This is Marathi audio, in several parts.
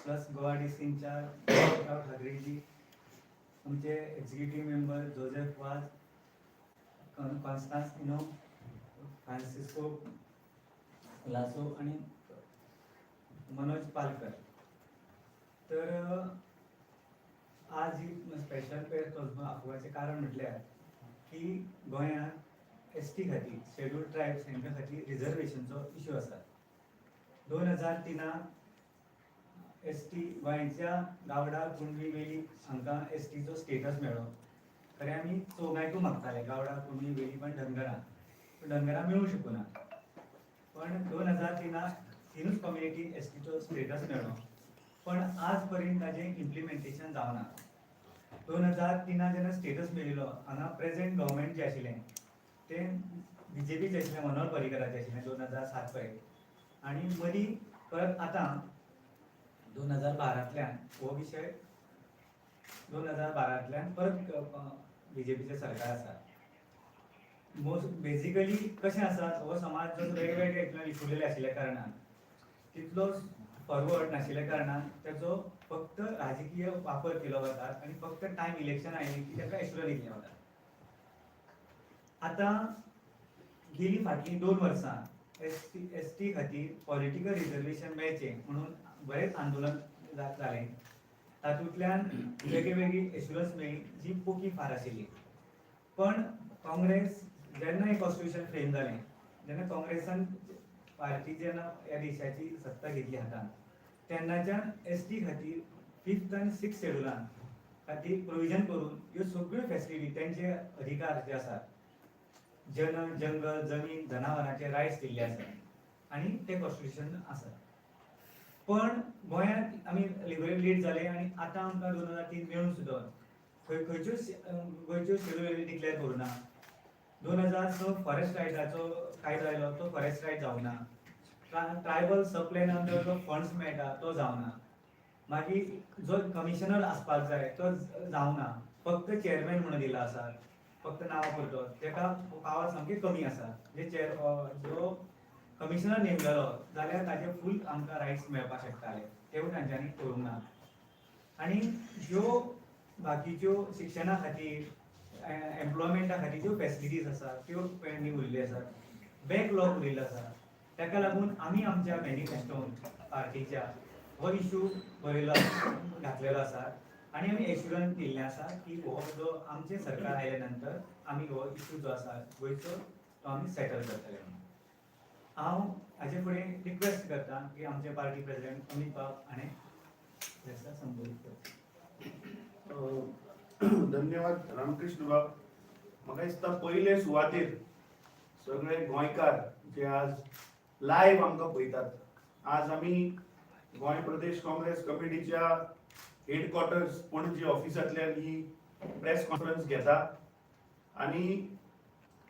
प्लस गोवा DC इंचार्ज ठाकरेजी, आमचे एक्झिक्युटिव्ह मेंबर जोसेफ वाज, कॉन्स्टान्स फ्रान्सिस्को लासो आणि मनोज पालकर. तर आज ही स्पेशल प्रेस कॉन्फरन्स आपोवपाचें कारण म्हटल्यार की गोंयांत ST खातीर शेड्यूल ट्रायब्स हांच्या खातीर रिजर्वेशनचो इश्यू आसा. 2003 ST गोंयच्या गावडा कुणबी वेली हांकां STचो स्टेटस मेळ्ळो. खरें आमी चौगांयकूय मागताले, गावडा कुणबी वेली पण धनगरां मेळूंक शकूना. पण 2003 तिनूच कम्युनिटी STचो स्टेटस मेळ्ळो. पण आज पर्यंत ताजें इम्प्लिमेंटेशन जावना. 2003 जेन्ना स्टेटस मेळिल्लो, हांगा प्रेझेंट गव्हर्मेंट जें आशिल्लें तें BJPचें आशिल्लें, मनोहर पर्रीकराचें आशिल्लें 2007 पर्यंत. आनी मदीं परत आतां 2012तल्यान हो विशय 2012तल्यान परत BJPचें सरकार आसा. बेजिकली कशें आसा, हो समाज जो वेगवेगळे हितून विखुरलेले आशिल्ल्या कारणान तितलो फॉरवर्ड नाशिल्ल्या कारणान ताचो फक्त राजकीय वापर केलो वता आनी फक्त टायम इलेक्शन आयली की ताका एश्युरल दिलें वता. आतां गेलीं फाटलीं 2 वर्सां ST खातीर पॉलिटिकल रिजर्वेशन मेळचें म्हणून बरेंच आंदोलन जालें. तातूंतल्यान वेगळी एश्युरन्स मेळ्ळी जी पोकी फार आशिल्ली. पण काँग्रेस जेन्ना हें कॉन्स्टिट्यूशन फ्रेम जालें, जेन्ना काँग्रेसान पार्टी जेन्ना ह्या देशाची सत्ता घेतली हातान, तेन्नाच्यान ST खातीर 5th आनी 6th शेड्युलान खातीर प्रोविजन करून ह्यो सगळ्यो फॅसिलिटी तेंचे अधिकार जे आसात, जंगल, जमीन, जनावरांचे रायट्स दिल्ले आसात आनी ते कॉन्स्टिट्यूशन आसा. पण गोंयांत आमी लिबरल लीड जाले आनी आतां आमकां 2003 मेळून सुद्दां खंयच्योच गोंयच्यो शेड्यूल डिक्लेअर करूना. 2006 फॉरेस्ट रायटाचो कायदो आयलो, तो फॉरेस्ट रायट जावना. ट्रायबल सब प्लॅन अंडर जो फंड्स मेळटा तो जावना. मागीर जो कमिशनर आसपाक जाय तो जावना. फक्त चेअरमॅन म्हणून दिला आसा, फक्त नांव पुरतो. तेका पावर सामके कमी आसा. जो कमिशनर नेमलेलो जाल्यार ताचे फूल आमकां रायट्स मेळपाक शकताले, तेवूय तांच्यांनी करूंक ना. आनी ह्यो बाकीच्यो शिक्षणा खातीर, एम्प्लॉयमेंटा खातीर ज्यो फॅसिलिटीज आसात त्यो पेंडींग उरिल्ल्यो आसात, बॅकलॉग उरिल्लो आसा. ताका लागून आमी आमच्या मॅनिफेस्टोन पार्टीच्या हो इश्यू बरयलो घातलेलो आसा आनी आमी एश्युरन्स दिल्लें आसा की हो जो आमचें सरकार आयल्या नंतर आमी हो इश्यू जो आसा गोंयचो तो आमी सेटल करतले म्हणून. हांव हाचे फुडें रिक्वेस्ट करता की आमचे पार्टी प्रेसिडेंट अमित बाब हाणें संबोधीत करचें. धन्यवाद रामकृष्ण बाब. म्हाका दिसता पयले सुवातेर सगळे गोंयकार जे आज लायव्ह आमकां पळयतात, आज आमी गोंय प्रदेश काँग्रेस कमिटीच्या हेडक्वॉर्टर्स पणजी ऑफिसांतल्यान ही प्रेस कॉन्फरन्स घेता. आनी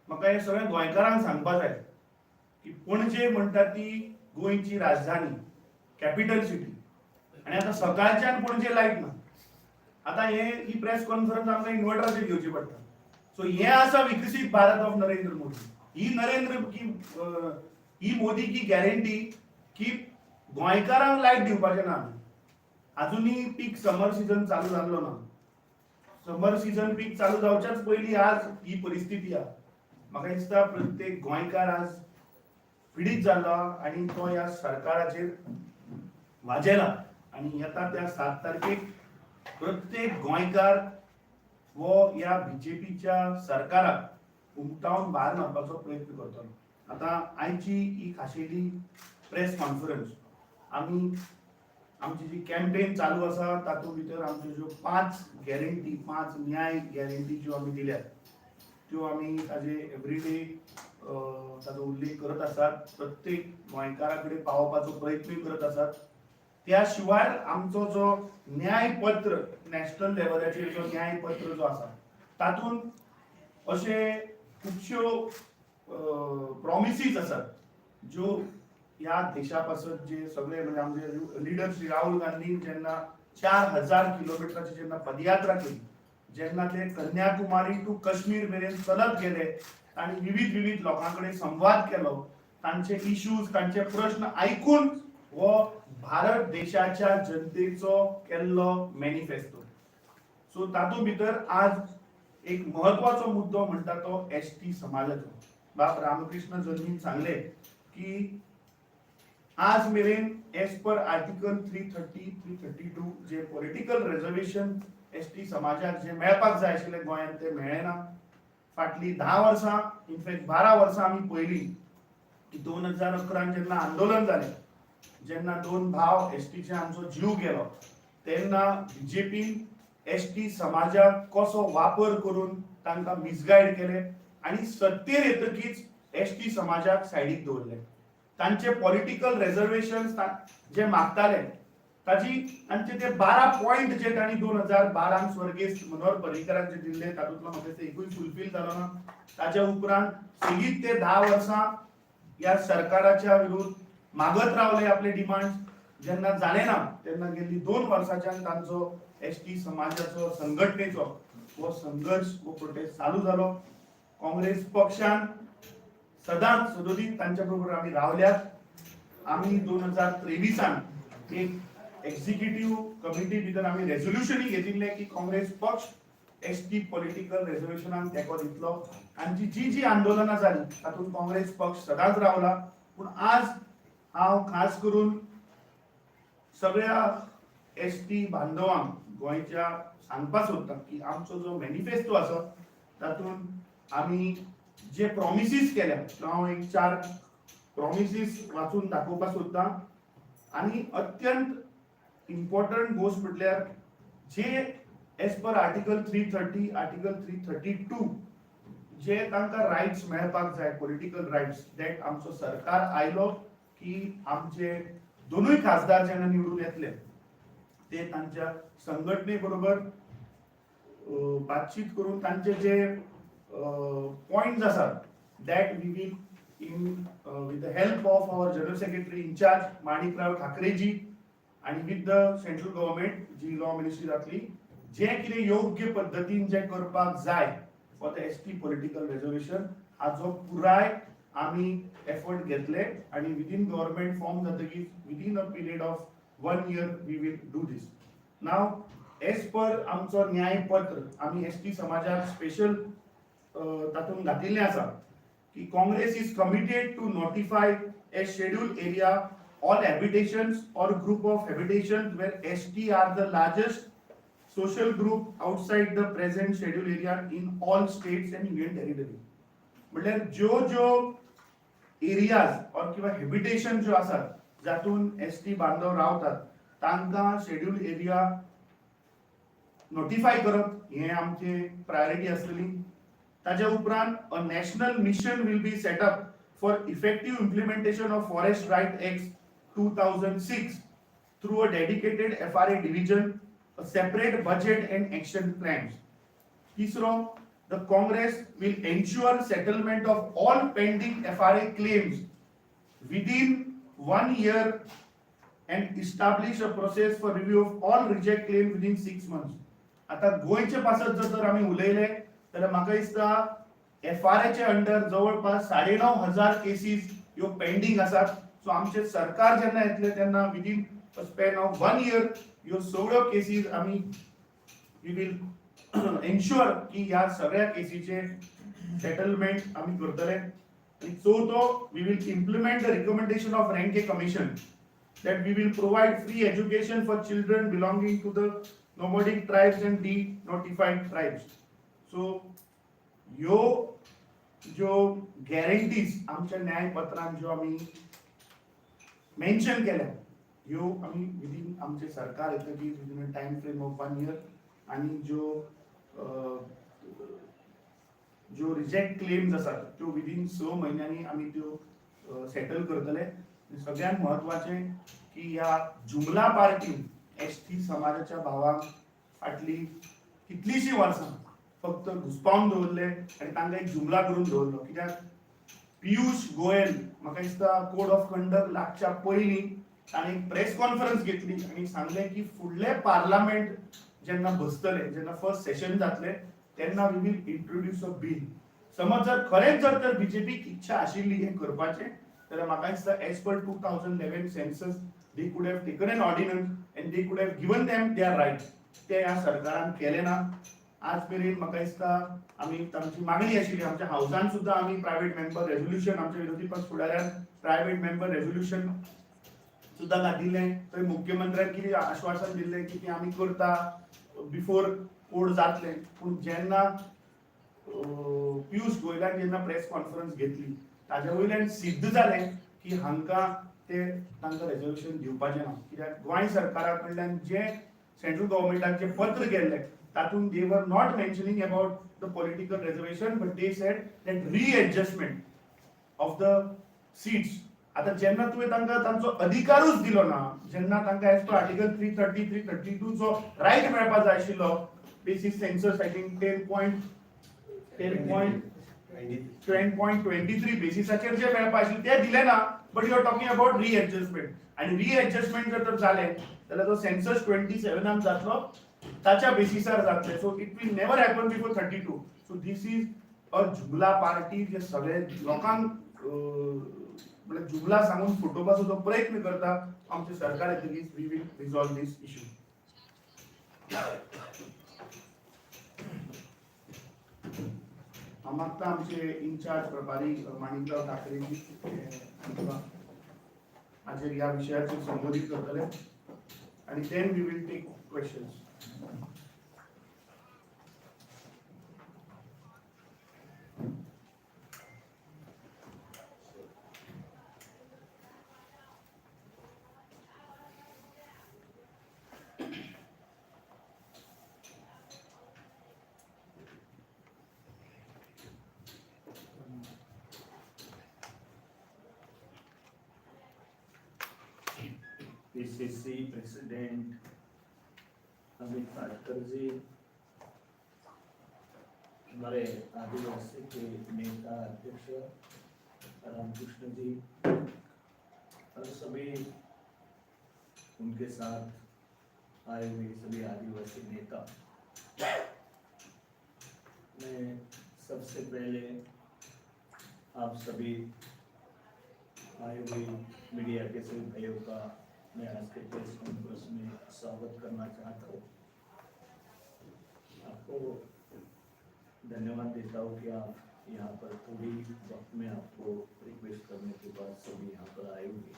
म्हाका हे सगळ्या गोंयकारांक सांगपा जाय की पणजे म्हणटा ती गोंयची राजधानी, कॅपिटल सिटी. आनी आतां सकाळच्यान पणजे लायट ना. आतां ही प्रेस कॉन्फरन्स आमकां इन्वर्टराचेर घेवची पडटा. सो हे आसा विकसीत भारत ऑफ नरेंद्र मोदी. ही मोदी की गॅरंटी की गोंयकारांक लायट दिवपाचें ना. अजुनूय पीक समर सीजन चालू जाल्लो ना. समर सीजन पीक चालू जावच्याच पयलीं आज ही परिस्थिती आहा. म्हाका दिसता प्रत्येक गोंयकार आज पिडीत जाल्लो आनी तो ह्या सरकाराचेर वाजेला. आनी येता त्या 7 तारखेक प्रत्येक गोंयकार वो ह्या BJPच्या सरकाराक उमटावन भायर मारपाचो प्रयत्न करतलो. आतां आयची ही खाशेली प्रेस कॉन्फरन्स आमी आमची जी कॅम्पेन चालू आसा तातूंत भितर आमच्यो ज्यो 5 गॅरंटी, 5 न्याय गॅरंटी ज्यो आमी दिल्यात त्यो आमी ताजे एवरीडे ताचो उल्लेख करत आसात. प्रत्येक गोंयकारा कडेन पावोवपाचो प्रयत्न करत आसात. त्या शिवाय आमचो जो न्यायपत्र, नॅशनल लेवलाचेर जो न्यायपत्र जो आसा तातूंत अशे खुबश्यो प्रॉमिसीस आसात ज्यो ह्या देशा पासत जे सगळे म्हणजे आमचे लिडर श्री राहुल गांधी जेन्ना 4000 किलोमिटराची जेन्ना पदयात्रा केली, जेन्ना ते कन्याकुमारी टू काश्मीर मेरेन चलत गेले आणि विविध लोकांकडे संवाद केलो, तांचे इश्यूज, तांचे प्रश्न ऐकून वो भारत देशाच्या जनतेचो केल्लो मॅनिफेस्टो. सो तातूंत भितर आज एक महत्वाचो मुद्दो म्हणटा तो एसटी समाजाचो. बाब रामकृष्ण जल्मीन सांगले की आज मेरेन एज पर आर्टिकल 330 332 जे पॉलिटिकल रिझर्वेशन एसटी समाजाक जे मेळपाक जाय आशिल्ले गोंयांत ते मेळ्ळेना. फाटली 10 वर्सां इनफॅक्ट 12 वर्सां आमी पयली 2011 जेन्ना आंदोलन जालें, जेन्ना दोन भाव एसटीचे आमचो जीव गेलो, तेन्ना बीजेपीन एसटी समाजाक कसो वापर करून तांकां मिसगायड केले आनी सत्तेर येतकीच एसटी समाजाक सायडीक दवरले. तांचे पॉलिटिकल रिझर्वेशन जे मागताले तांचे ते 12 पॉइंट जे तांणी 2012 स्वर्गीय मनोहर पर्रीकराक जे दिल्ले तातूंतलो म्हाका दिसता एकूय फुलफील जालो ना. ताच्या उपरांत सगळीत ते 10 वर्सां ह्या सरकाराच्या विरुद्ध मागत रावले आपले डिमांड्स. जेन्ना जालें ना तेन्ना गेल्ली 2 वर्सांच्यान तांचो एसटी समाजाचो संघटनेचो हो संघर्ष हो प्रोटेस्ट चालू जालो. काँग्रेस पक्षान सदांच सदोदीत तांच्या बरोबर आमी रावल्यात. आमी 2023 एक एक्झिक्युटिव्ह कमिटी भितर आमी रेझोल्युशनय घेतिल्ले की काँग्रेस पक्ष एसटी पॉलिटिकल रिझर्वेशनाक तेंको दितलो. आनी जी आंदोलनां जाली तातूंत काँग्रेस पक्ष सदांच रावला. पूण आज हांव खास करून सगळ्या एसटी बांधवांक गोंयच्या सांगपाक सोदता की आमचो जो मॅनिफेस्टो आसा तातूंत आमी जे प्रॉमिसीस केल्या, हांव एक 4 प्रॉमिसीस वाचून दाखोवपाक सोदता. आनी अत्यंत इम्पॉर्टंट गोष्ट म्हटल्यार जे एज पर आर्टिकल 330 आर्टिकल 332 जे तांकां रायट्स मेळपाक जाय, पॉलिटिकल रायट्स, दॅट आमचो सरकार आयलो की आमचे दोनूय खासदार जेन्ना निवडून येतले ते तांच्या संघटने बरोबर बातचीत करून तांचे जे पॉइंट्स आसात that we will in with the help of our general secretary incharge Manikrao Thakreji आणि विथ द सेंट्रल गव्हर्नमेंट जी लॉ मिनिस्ट्री जातली, जे कितें योग्य पद्दतीन जे करपाक जाय for the ST political reservation हाचो पुराय आमी एफर्ट घेतले आणि विदिन गव्हर्नमेंट फॉर्म जातकीर within a period of 1 year we will do this. नाव एज पर आमचो न्यायपत्र आमी एसटी समाजाक स्पेशल तातूंत घातिल्लें आसा की Congress is committed to notify a schedule area all habitations or group of habitations where ST are the largest social group outside the present schedule area in all states and union territory. म्हटल्यार ज्यो एरियाज और किंवा हेबिटेशन ज्यो आसात जातून एसटी बांधव रावतात तांकां शेड्यूल एरिया नोटिफाय करप हे आमचे प्रायोरिटी आसतली. ताच्या उपरांत a national mission will be set up for effective implementation of forest right act 2006 through a dedicated FRA division, a separate budget and action plans. Tisro, the Congress will ensure settlement of all pending FRA claims within 1 year and establish a process for review of all reject claims within 6 months. आता गोयचे पासत जर आमी उलयले जाल्यार म्हाका दिसता FRA चे अंडर जवळपास 9,500 केसीस ह्यो पेंडिंग आसात. सो आमचे सरकार जेन्ना येतले तेन्ना within a span of 1 year ह्यो सगळ्यो केसीस आमी वी वील एन्श्योर की ह्या सगळ्या केसीचे सेटलमेंट आमी करतले. आणि चवथो we will implement the recommendation of रँके commission that we will provide free education for children belonging to the nomadic tribes and denotified tribes. So ह्यो ज्यो गॅरंटीज आमच्या न्यायपत्रांत ज्यो आमी मेन्शन केल्या ह्यो आमी विदिन आमचे सरकार येतकीर within a time frame of 1 year आणि ज्यो रिजेक्ट क्लेम्स आसात त्यो विदिन 6 महिन्यांनी आमी त्यो सेटल करतले. सगळ्यात महत्वाचे की ह्या जुमला पार्टीन एसटी समाजाच्या भावांक फाटली कितलीशी वर्सां फक्त घुसपावन दवरले आनी तांकां एक जुमला करून दवरलो. कित्याक पियुष गोयल म्हाका दिसता कोड ऑफ कंडक्ट लागच्या पयलीं ताणें एक प्रेस कॉन्फरन्स घेतली आनी सांगलें की फुडले पार्लमेंट जेन्ना बसतले, जेन्ना फर्स्ट सेशन जातले तेन्ना we will introduce a bill. समज जर खरेंच जर तर बीजेपीक इच्छा आशिल्ली हें करपाचें जाल्यार म्हाका दिसता as per 2011 census they could have taken an ordinance and they could have given them their right. ते ह्या सरकारान केले ना. आज मेरेन म्हाका दिसता आमी तांची मागणी आशिल्ली आमच्या हावसान सुद्धा आमी प्रायव्हेट मेंबर रेझोल्युशन आमच्या विरोधी पक्ष फुडाऱ्यान प्रायव्हेट मेंबर रेझोल्युशन सुद्धा घातिल्लें. थंय मुख्यमंत्र्यान कितें आश्वासन दिल्लें की तें आमी करता बिफोर कोर्ट जातलें. पूण जेन्ना पियुष गोयलान जेन्ना प्रेस कॉन्फरन्स घेतली ताज्या वयल्यान सिद्ध जालें की हांकां ते तांकां रेझोल्युशन दिवपाचें ना. कित्याक गोंय सरकारा कडल्यान जे सेंट्रल गव्हर्मेंटाक जे पत्र गेल्लें तातूंत they were not mentioning about the political reservation, but they said that readjustment of the seats. आता जेन्ना तुवें तांकां तांचो अधिकारूच दिलो ना, जेन्ना तांकां एज पर आर्टिकल 330 332 चो रायट मेळपाक जाय आशिल्लो बेसिक सेन्सस आय थिंक 10.23 बेसिसाचेर जे मेळपाक आशिल्लें ते दिलें ना. But you are talking about readjustment आणि रिएडजस्टमेंट जर तर जालें जाल्यार तो सेन्सस 27 जातलो ताच्या बेसिसार जातले. So it will never happen before 32. So this is a जुमला पार्टी जे सगळे लोकांक म्हणजे जुमला सांगून फुटोवपाचो जो प्रयत्न करता. आमचे सरकार येतकीच we will resolve this issue. मागता आमचे इन्चार्ज प्रभारी माणिकराव ठाकरेजी हाजेर ह्या विशयाचेर संबोधीत करतले आणि then we will take questions. PCC president Amit Patkar ji, हमारे आदिवासी के नेता अध्यक्ष रामकृष्ण जी और सभी उनके साथ आए हुए सभी आदिवासी नेता, मैं सबसे पहले आप सभी आए हुए मीडिया के सभी भाइयों का मैं आज के प्रेस कॉन्फ्रेंस में स्वागत करना चाहता हूँ. आपको धन्यवाद देता हूँ कि आप यहाँ पर थोड़ी वक्त में आपको रिक्वेस्ट करने के बाद सभी यहाँ पर आए हुए.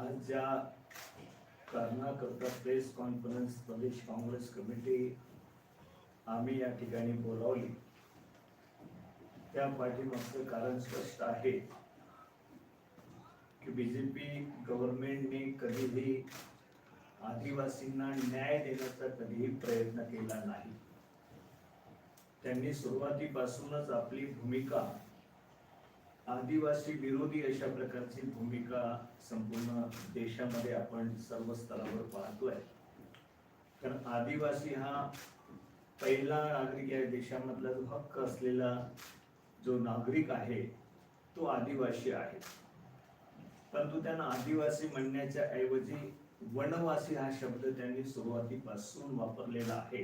आज ज्या कारणाकरता प्रेस कॉन्फरन्स प्रदेश काँग्रेस कमिटी आम्ही या ठिकाणी बोलावली त्या पाठीमागचं कारण स्पष्ट आहे की बीजेपी गव्हर्नमेंटने कधीही आदिवासींना न्याय देण्याचा कधीही प्रयत्न केला नाही. त्यांनी सुरुवातीपासूनच आपली भूमिका आदिवासी विरोधी अशा प्रकारची भूमिका संपूर्ण देशामध्ये आपण सर्व स्तरावर पाहतोय. कारण आदिवासी हा पहिला नागरिक या देशामधला जो हक्क असलेला जो नागरिक आहे तो आदिवासी आहे. परंतु त्यांना आदिवासी म्हणण्याच्या ऐवजी वनवासी हा शब्द त्यांनी सुरुवातीपासून वापरलेला आहे.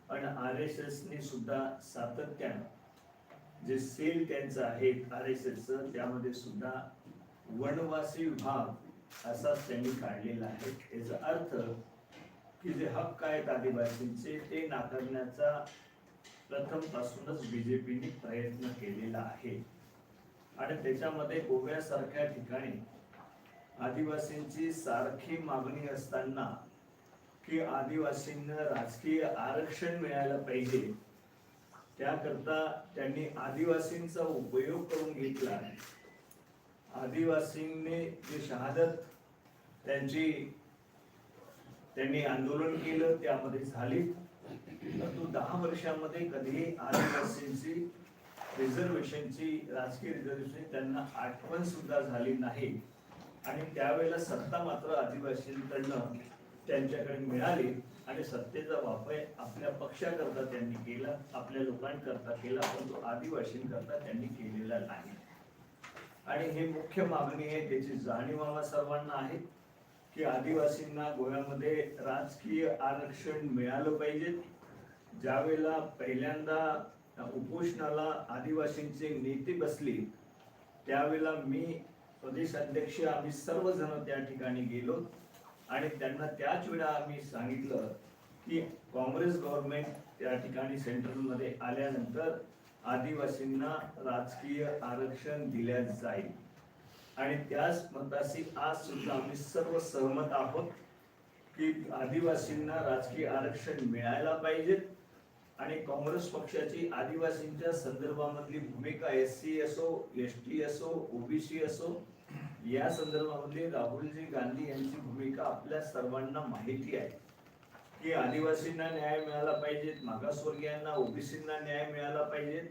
आणि RSS ने सुद्धा सातत्याने जे सेल त्यांचं आहे RSS त्यामध्ये सुद्धा वनवासी विभाग असाच त्यांनी काढलेला आहे. याचा अर्थ की जे हक्क आहेत आदिवासींचे ते नाकारण्याचा प्रथमपासूनच बीजेपीने प्रयत्न केलेला आहे. आणि त्याच्यामध्ये गोव्यासारख्या ठिकाणी आदिवासींची सारखी मागणी असताना की आदिवासींना राजकीय आरक्षण मिळायला पाहिजे त्याकरता त्यांनी आदिवासींचा उपयोग करून घेतला. आदिवासींनी जी शहादत त्यांनी आंदोलन केलं त्यामध्ये झाली. परंतु 10 वर्षांमध्ये कधीही आदिवासींची रिझर्वेशनची राजकीय रिझर्वेशन त्यांना आठवण सुद्धा झाली नाही. आणि त्यावेळेला सत्ता मात्र आदिवासींकडनं त्यांच्याकडे मिळाली आणि सत्तेचा वापर आपल्या पक्षाकरता त्यांनी केला, आपल्या लोकांकरता केला, परंतु आदिवासींकरता त्यांनी केलेला नाही. आणि हे मुख्य मागणी आहे, त्याची जाणीव आम्हा सर्वांना आहे की आदिवासींना गोव्यामध्ये राजकीय आरक्षण मिळालं पाहिजे. ज्यावेळेला पहिल्यांदा उपोषणाला आदिवासींचे नेते बसले त्यावेळेला मी प्रदेश अध्यक्ष आम्ही सर्वजण त्या ठिकाणी गेलो आणि त्यांना त्याच वेळा आम्ही सांगितलं की काँग्रेस गव्हर्नमेंट त्या ठिकाणी सेंट्रलमध्ये आल्यानंतर आदिवासींना राजकीय आरक्षण दिल्या जाईल आणि त्याच मताशी आज सुद्धा आम्ही सर्व सहमत आहोत की आदिवासींना राजकीय आरक्षण मिळायला पाहिजे आणि काँग्रेस पक्षाची आदिवासींच्या संदर्भामधली भूमिका SC असो ST असो OBC असो या संदर्भामधली राहुलजी गांधी यांची भूमिका आपल्या सर्वांना माहिती आहे की आदिवासींना न्याय मिळाला पाहिजे, मागासवर्गीयांना OBCंना न्याय मिळाला पाहिजे,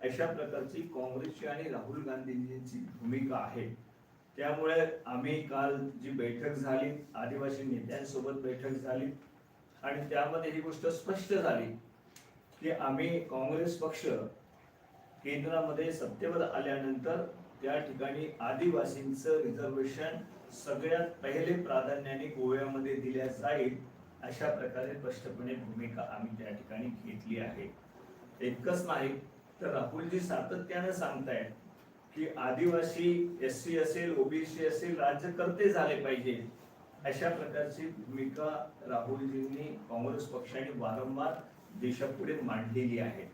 अशा प्रकारची काँग्रेसची आणि राहुल गांधींची भूमिका आहे. त्यामुळे आम्ही काल जी बैठक झाली, आदिवासी नेत्यांसोबत बैठक झाली आणि त्यामध्ये ही गोष्ट स्पष्ट झाली की आम्ही काँग्रेस पक्ष केंद्रामध्ये सत्तेवर आल्यानंतर त्या ठिकाणी आदिवासींचं रिझर्वेशन सगळ्यात पहिले प्राधान्याने गोव्यामध्ये दिल्या जाईल अशा प्रकारे स्पष्टपणे भूमिका आम्ही त्या ठिकाणी घेतली आहे. इतकंच नाही तर राहुलजी सातत्याने सांगतायत की आदिवासी SC असेल OBC असेल राज्यकर्ते झाले पाहिजे अशा प्रकारची भूमिका राहुलजींनी काँग्रेस पक्षाने वारंवार देशापुढे मांडलेली आहे.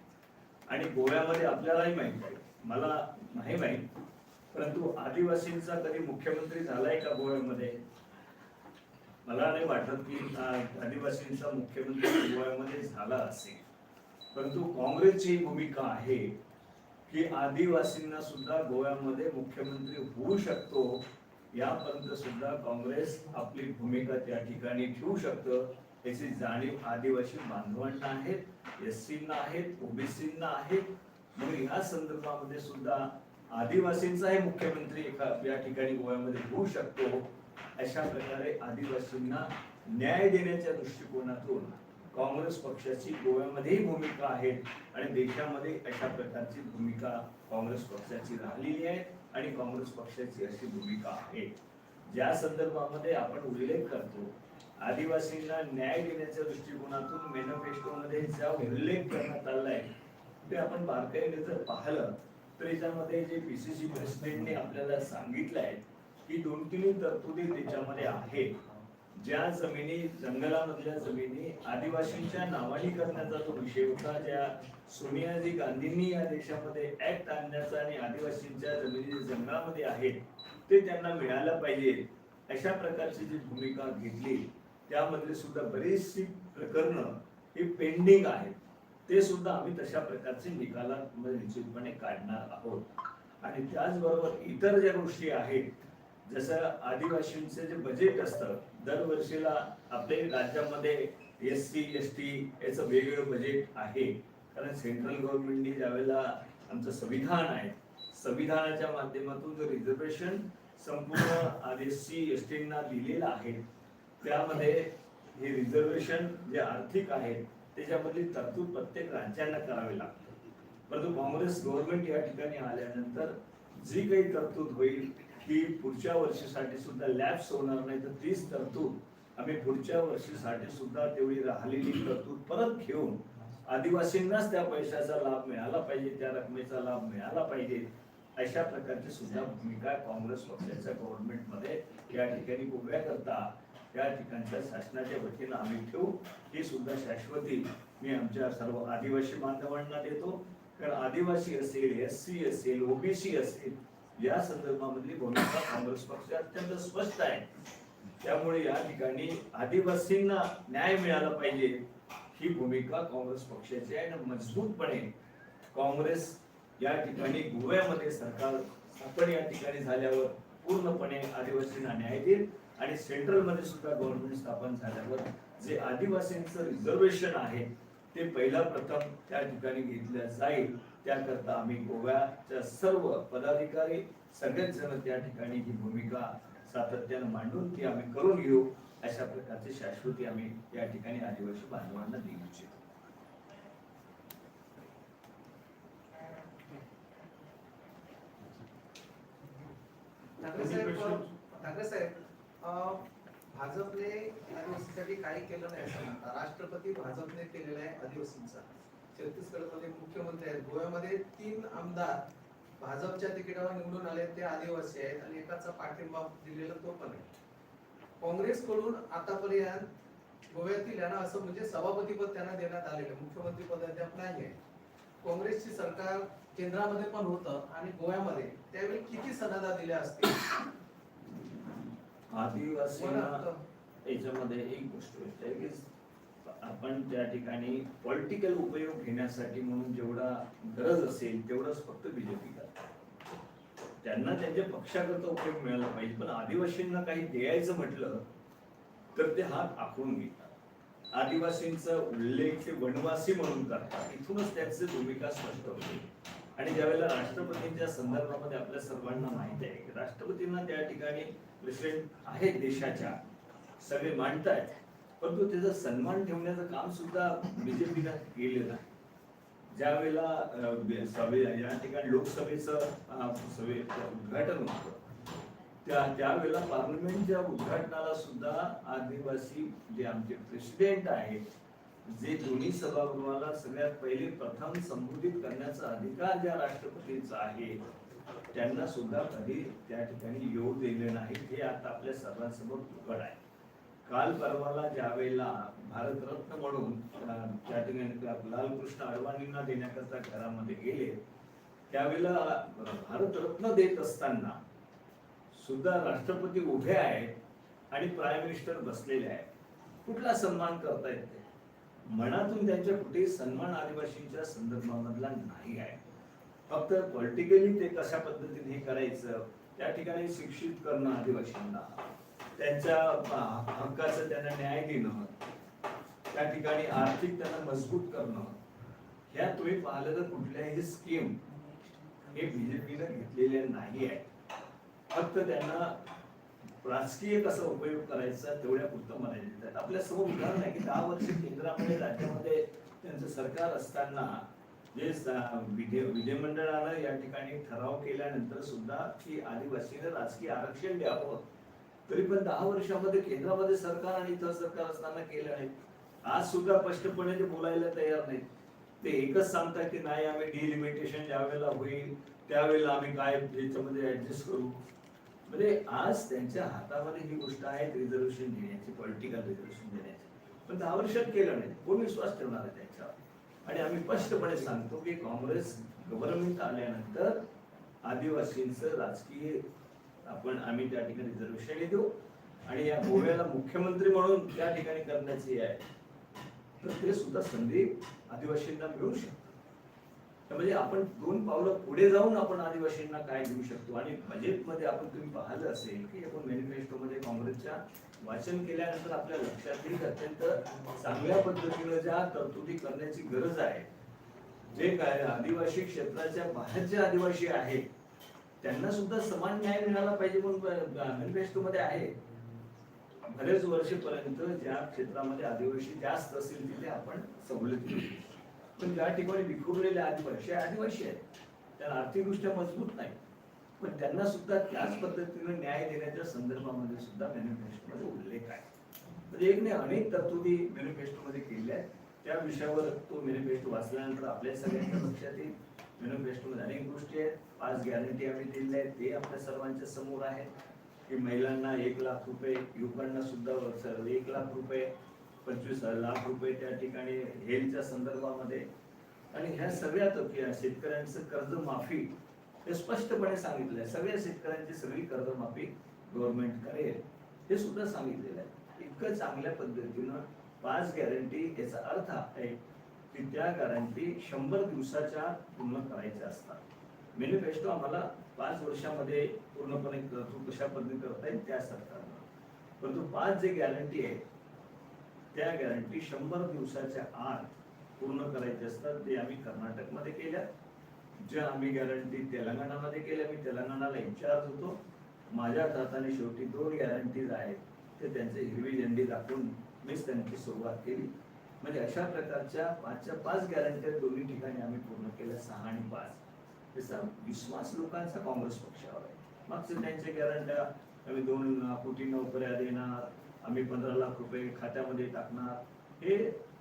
आणि गोव्यामध्ये आपल्यालाही माहित आहे, मला नाही माहित, परंतु आदिवासींचा कधी मुख्यमंत्री झालाय का गोव्यामध्ये? मला नाही वाटत की आदिवासींचा मुख्यमंत्री गोव्यामध्ये झाला असेल. परंतु काँग्रेसची भूमिका आहे की आदिवासींना सुद्धा गोव्यामध्ये मुख्यमंत्री होऊ शकतो यापर्यंत सुद्धा काँग्रेस आपली भूमिका त्या ठिकाणी ठेवू शकतं याची जाणीव आदिवासी बांधवांना आहेत, SCंना आहेत, OBCंना आहेत. मग या संदर्भामध्ये सुद्धा आदिवासींचाही मुख्यमंत्री या ठिकाणी गोव्यामध्ये होऊ शकतो अशा प्रकारे आदिवासींना न्याय देण्याच्या दृष्टिकोनातून काँग्रेस पक्षाची गोव्यामध्येही भूमिका आहे आणि देशामध्ये अशा प्रकारची भूमिका काँग्रेस पक्षाची राहिलेली आहे आणि काँग्रेस पक्षाची अशी भूमिका आहे. ज्या संदर्भामध्ये आपण उल्लेख करतो आदिवासींना न्याय देण्याच्या दृष्टिकोनातून मॅनिफेस्टोमध्ये ज्या उल्लेख करण्यात आलाय ते आपण बारकाईने जर पाहिलं तर याच्यामध्ये जे PCC प्रेसिडेंटने आपल्याला सांगितलंय की 2-3 तरतुदी त्याच्यामध्ये आहेत. ज्या जमिनी जंगलामधल्या जमिनी आदिवासींच्या नावानी करण्याचा जो विषय होता, ज्या सोनियाजी गांधींनी या देशामध्ये ऍक्ट आणण्याचा आणि आदिवासींच्या जमिनी जंगलामध्ये आहेत ते त्यांना मिळायला पाहिजे अशा प्रकारची जी भूमिका घेतली त्यामधली सुद्धा बरीचशी प्रकरणं ही पेंडिंग आहेत. ते सुद्धा आम्ही तशा प्रकारचे निकालामध्ये निश्चितपणे काढणार आहोत. आणि त्याचबरोबर इतर ज्या गोष्टी आहेत जसं आदिवासींचे जे बजेट असतं दरवर्षीला आपल्या राज्यामध्ये SC ST याचं वेगवेगळं बजेट आहे. कारण सेंट्रल गव्हर्नमेंटनी ज्यावेळेला आमचं संविधान आहे संविधानाच्या माध्यमातून जो रिझर्वेशन संपूर्ण SC STंना दिलेलं आहे त्यामध्ये हे रिझर्वेशन जे आर्थिक आहे त्याच्यामधली तरतूद प्रत्येक राज्यांना करावी लागते. परंतु काँग्रेस गव्हर्नमेंट या ठिकाणी आल्यानंतर जी काही तरतूद होईल ही पुढच्या वर्षीसाठी सुद्धा लॅप्स होणार नाही, तर तीच तरतूद आम्ही पुढच्या वर्षीसाठी सुद्धा तेवढी राहिलेली तरतूद परत घेऊन आदिवासींनाच त्या पैशाचा लाभ मिळाला पाहिजे, त्या रकमेचा लाभ मिळाला पाहिजे अशा प्रकारची सुद्धा भूमिका काँग्रेस पक्षाच्या गव्हर्नमेंटमध्ये या ठिकाणी उभ्या करता त्या ठिकाणच्या शासनाच्या वतीनं आम्ही ठेवू. ही सुद्धा शाश्वती मी आमच्या सर्व आदिवासी बांधवांना देतो. कारण आदिवासी असेल SC असेल OBC असेल या संदर्भामधली भूमिका काँग्रेस पक्ष अत्यंत स्पष्ट आहे. त्यामुळे या ठिकाणी आदिवासींना न्याय मिळाला पाहिजे ही भूमिका काँग्रेस पक्षाची आहे आणि मजबूतपणे काँग्रेस या ठिकाणी गोव्यामध्ये सरकार स्थापन या ठिकाणी झाल्यावर पूर्णपणे आदिवासींना न्याय देईल आणि सेंट्रल मध्ये सुद्धा गव्हर्नमेंट स्थापन झाल्यावर जे आदिवासींचं रिझर्वेशन आहे ते पहिला प्रथम त्या ठिकाणी घेतलं जाईल. त्याकरता आम्ही गोव्याच्या सर्व पदाधिकारी सगळेच जण त्या ठिकाणी ही भूमिका सातत्यानं मांडून ती आम्ही करून घेऊ अशा प्रकारची शाश्वती आम्ही या ठिकाणी आदिवासी बांधवांना देऊ इच्छितो. ठाकरे साहेब, भाजपने आदिवासींसाठी काही केलं नाही असं म्हणतात. राष्ट्रपती भाजपने केलेला आहे आदिवासींचा. छत्तीसगडमध्ये मुख्यमंत्री आहेत, गोव्यामध्ये 3 आमदार भाजपच्या तिकिटावर निवडून आले ते आदिवासी आहेत आणि एकाचा पाठिंबा दिलेला तो पण आहे. काँग्रेसकडून आतापर्यंत गोव्यातील यांना असं म्हणजे सभापतीपद त्यांना देण्यात आलेलं, मुख्यमंत्री पद अद्याप नाही आहे. काँग्रेसची सरकार केंद्रामध्ये पण होतं आणि गोव्यामध्ये त्यावेळी किती सनदा दिल्या असतील? आदिवासींना याच्यामध्ये एक गोष्ट आहे की आपण त्या ठिकाणी पॉलिटिकल उपयोग घेण्यासाठी म्हणून जेवढा गरज असेल तेवढंच फक्त बीजेपी करतात. त्यांना त्यांच्या पक्षाकरता उपयोग मिळाला पाहिजे, पण आदिवासींना काही द्यायचं म्हटलं तर ते हात आखून घेतात. आदिवासींचा उल्लेख ते वनवासी म्हणून करतात. इथूनच त्याची भूमिका स्पष्ट होते. आणि ज्यावेळेला राष्ट्रपतींच्या संदर्भामध्ये आपल्या सर्वांना माहिती आहे की राष्ट्रपतींना त्या ठिकाणी प्रेसिडेंट आहेत देशाच्या, सगळे मांडतायत, परंतु त्याचा सन्मान ठेवण्याचं काम सुद्धा बीजेपीनं केलेलं आहे. ज्या वेळेला या ठिकाणी लोकसभेचं उद्घाटन होतं त्यावेळेला पार्लमेंटच्या उद्घाटनाला सुद्धा आदिवासी जे आमचे प्रेसिडेंट आहेत, जे दोन्ही सभागृहाला सगळ्यात पहिले प्रथम संबोधित करण्याचा अधिकार ज्या राष्ट्रपतींचा आहे, त्यांना सुद्धा कधी त्या ठिकाणी योग दिले नाही. हे आता आपल्या सर्वांसमोर उघड आहे. काल परवाला ज्या वेळेला भारतरत्न म्हणून त्या ठिकाणी लालकृष्ण अडवाणींना देण्याकरता घरामध्ये गेले, त्यावेळेला भारतरत्न देत असताना सुद्धा राष्ट्रपती उभे आहेत आणि प्राईम मिनिस्टर बसलेले आहेत. कुठला सन्मान करतायत ते? मनातून त्यांच्या कुठेही सन्मान आदिवासींच्या संदर्भामधला नाही आहे. फक्त पॉलिटिकली ते कशा पद्धतीने हे करायचं, त्या ठिकाणी शिक्षित करणं आदिवासींना, त्यांच्या हक्काचं त्यांना न्याय देणं, त्या ठिकाणी आर्थिक त्यांना मजबूत करणं, ह्या तुम्ही पाहिलं तर कुठल्याही स्कीम हे बीजेपीने घेतलेले नाही आहे. फक्त त्यांना राजकीय कसा उपयोग करायचा तेवढ्या पुरतं मर्यादित आहेत. आपल्या समोर उदाहरण आहे की 10 वर्ष केंद्रामध्ये राज्यामध्ये त्यांचं सरकार असताना जे विधिमंडळानं या ठिकाणी ठराव केल्यानंतर सुद्धा की आदिवासींना राजकीय आरक्षण द्यावं, तरी पण 10 वर्षामध्ये केंद्रामध्ये सरकार आणि इतर सरकार असताना केलं नाही. आज सुद्धा स्पष्टपणे ते बोलायला तयार नाहीत. ते एकच सांगतात की नाही, आम्ही डिलिमिटेशन ज्या वेळेला होईल त्यावेळेला आम्ही काय याच्यामध्ये ऍडजस्ट करू. म्हणजे आज त्यांच्या हातामध्ये ही गोष्ट आहे रिझर्वेशन देण्याची, पॉलिटिकल रिझर्वेशन देण्याची, पण 10 वर्षात केलं नाही. कोण विश्वास ठेवणार आहे त्यांच्यावर? आणि आम्ही स्पष्टपणे सांगतो की काँग्रेस गव्हर्नमेंट आल्यानंतर आदिवासींचं राजकीय आम्ही त्या ठिकाणी रिझर्वेशन देऊ आणि या गोव्याला मुख्यमंत्री म्हणून त्या ठिकाणी करण्याची आहे, तर ते सुद्धा संधी आदिवासींना मिळू शकतो. म्हणजे आपण 2 पावलं पुढे जाऊन आपण आदिवासींना काय देऊ शकतो. आणि बजेटमध्ये आपण तुम्ही पाहिलं असेल की आपण मॅनिफेस्टोमध्ये काँग्रेसच्या वाचन केल्यानंतर आपल्या लक्षात येईल अत्यंत चांगल्या पद्धतीने ज्या तरतुदी करण्याची गरज आहे. जे काय आदिवासी क्षेत्राच्या बाहेरचे आदिवासी आहेत त्यांना सुद्धा समान न्याय मिळाला पाहिजे म्हणून मॅनिफेस्टोमध्ये आहे. बरेच वर्षेपर्यंत ज्या क्षेत्रामध्ये आदिवासी जास्त असेल तिथे आपण सवलती देऊ, पण ज्या ठिकाणी विखुरलेले आदिवासी आहेत त्यांना आर्थिकदृष्ट्या मजबूत नाही, पण त्यांना सुद्धा त्याच पद्धतीने न्याय देण्याच्या संदर्भामध्ये सुद्धा मॅनिफेस्टोमध्ये उल्लेख आहे. म्हणजे एक नाही अनेक तरतुदी मॅनिफेस्टोमध्ये केलेल्या आहेत. त्या विषयावर तो मॅनिफेस्टो वाचल्यानंतर आपल्या सगळ्यांच्या लक्षात येईल. मॅनिफेस्टोमध्ये अनेक गोष्टी आहेत. 5 गॅरंटी आम्ही दिलेल्या आहेत, ते आपल्या सर्वांच्या समोर आहे की महिलांना 1 लाख रुपये, युवकांना सुद्धा 1 लाख रुपये, 25 लाख रुपये त्या ठिकाणी हेल्थच्या संदर्भामध्ये, आणि ह्या सगळ्यात शेतकऱ्यांचं कर्जमाफी हे स्पष्टपणे सांगितलं आहे. सगळ्या शेतकऱ्यांची सगळी कर्जमाफी गव्हर्नमेंट करेल हे सुद्धा सांगितलेलं आहे. इतकं चांगल्या पद्धतीनं 5 गॅरंटी, याचा अर्थ आहे की त्या गॅरंटी 100 दिवसाच्या पूर्ण करायच्या असतात. मॅनिफेस्टो आम्हाला 5 वर्षामध्ये पूर्णपणे कशा पद्धतीने करता येईल त्या सरकारनं, परंतु 5 जे गॅरंटी आहे त्या गॅरंटी 100 दिवसाच्या आत पूर्ण करायचे असतात. ते आम्ही कर्नाटकमध्ये केल्या, ज्या आम्ही गॅरंटी तेलंगणामध्ये केल्या. मी तेलंगणाला इन्चार्ज होतो. माझ्या हाताने शेवटी 2 गॅरंटीज आहेत ते त्यांचे हिरवी झेंडी दाखवून मीच त्यांची सुरुवात केली. म्हणजे अशा प्रकारच्या 5 गॅरंटी दोन्ही ठिकाणी आम्ही पूर्ण केल्या, 6 आणि 5. त्याचा विश्वास लोकांचा काँग्रेस पक्षावर आहे. मागच्या त्यांच्या गॅरंट्या आम्ही 2 कोटी नोकऱ्या देणार, आम्ही 15 लाख रुपये खात्यामध्ये टाकणार, हे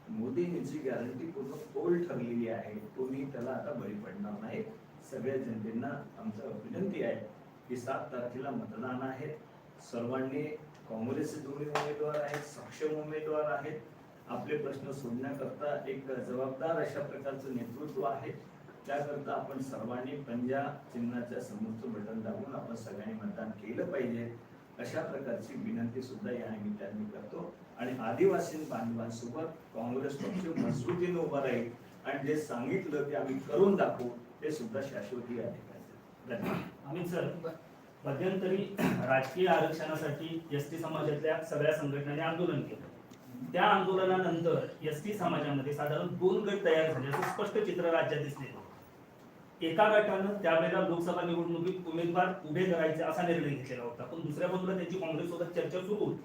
मोदींची गॅरंटी पूर्ण पोल ठरलेली आहे. कोणी त्याला आता बळी पडणार नाही. सगळ्या जनतेला आमचं विनंती आहे की 7 तारखेला मतदान आहे. सर्वांनी काँग्रेसचे दोन्ही उमेदवार आहेत, सक्षम उमेदवार आहेत. आपले प्रश्न सोडण्याकरता एक जबाबदार अशा प्रकारचं नेतृत्व आहे. त्याकरता आपण सर्वांनी पंजा चिन्हाच्या समोरचं बटन दाबून आपण सगळ्यांनी मतदान केलं पाहिजे, अशा प्रकारची विनंती सुद्धा या निमित्ताने करतो. आणि आदिवासी बांधवांसोबत काँग्रेस पक्ष मजबूतीने उभा राहील आणि जे सांगितलं ते आम्ही करून दाखवू ते सुद्धा शाश्वती आहे. धन्यवाद. अमित सर, मध्यंतरी राजकीय आरक्षणासाठी एसटी समाजातल्या सगळ्या संघटनांनी आंदोलन केलं. त्या आंदोलनानंतर एसटी समाजामध्ये साधारण 2 गट तयार झाले असं स्पष्ट चित्र राज्यात दिसले. एका गटानं त्यावेळेला लोकसभा निवडणुकीत उमेदवार उभे करायचे असा निर्णय घेतलेला होता, पण दुसऱ्या बाजूला त्यांची काँग्रेससोबत चर्चा सुरू होती.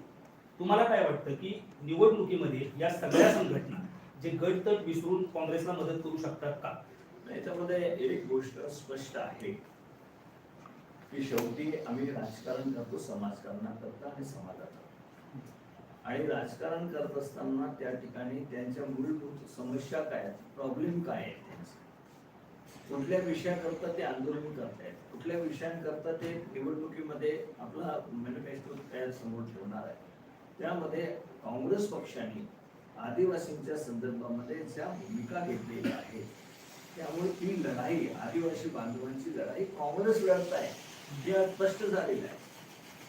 तुम्हाला काय वाटतं की निवडणुकीमध्ये या सगळ्या संघटना जे गट तट विसरून काँग्रेसला मदत करू शकतात का? याच्यामध्ये एक गोष्ट स्पष्ट आहे की शेवटी आम्ही राजकारण करतो समाजकारणाकरता आणि समाजाकरता. आणि राजकारण करत असताना त्या ठिकाणी त्यांच्या मूलभूत समस्या काय आहेत, प्रॉब्लेम काय आहेत, त्यांचे कुठल्या विषयाकरता ते आंदोलन करतायत, कुठल्या विषयांकरता ते निवडणुकीमध्ये आपला मॅनिफेस्टो तयार समोर ठेवणार आहे. त्यामध्ये काँग्रेस पक्षाने आदिवासींच्या संदर्भामध्ये ज्या भूमिका घेतलेल्या आहेत, त्यामुळे ती लढाई, आदिवासी बांधवांची लढाई काँग्रेस लढत आहे, हे स्पष्ट झालेलं आहे.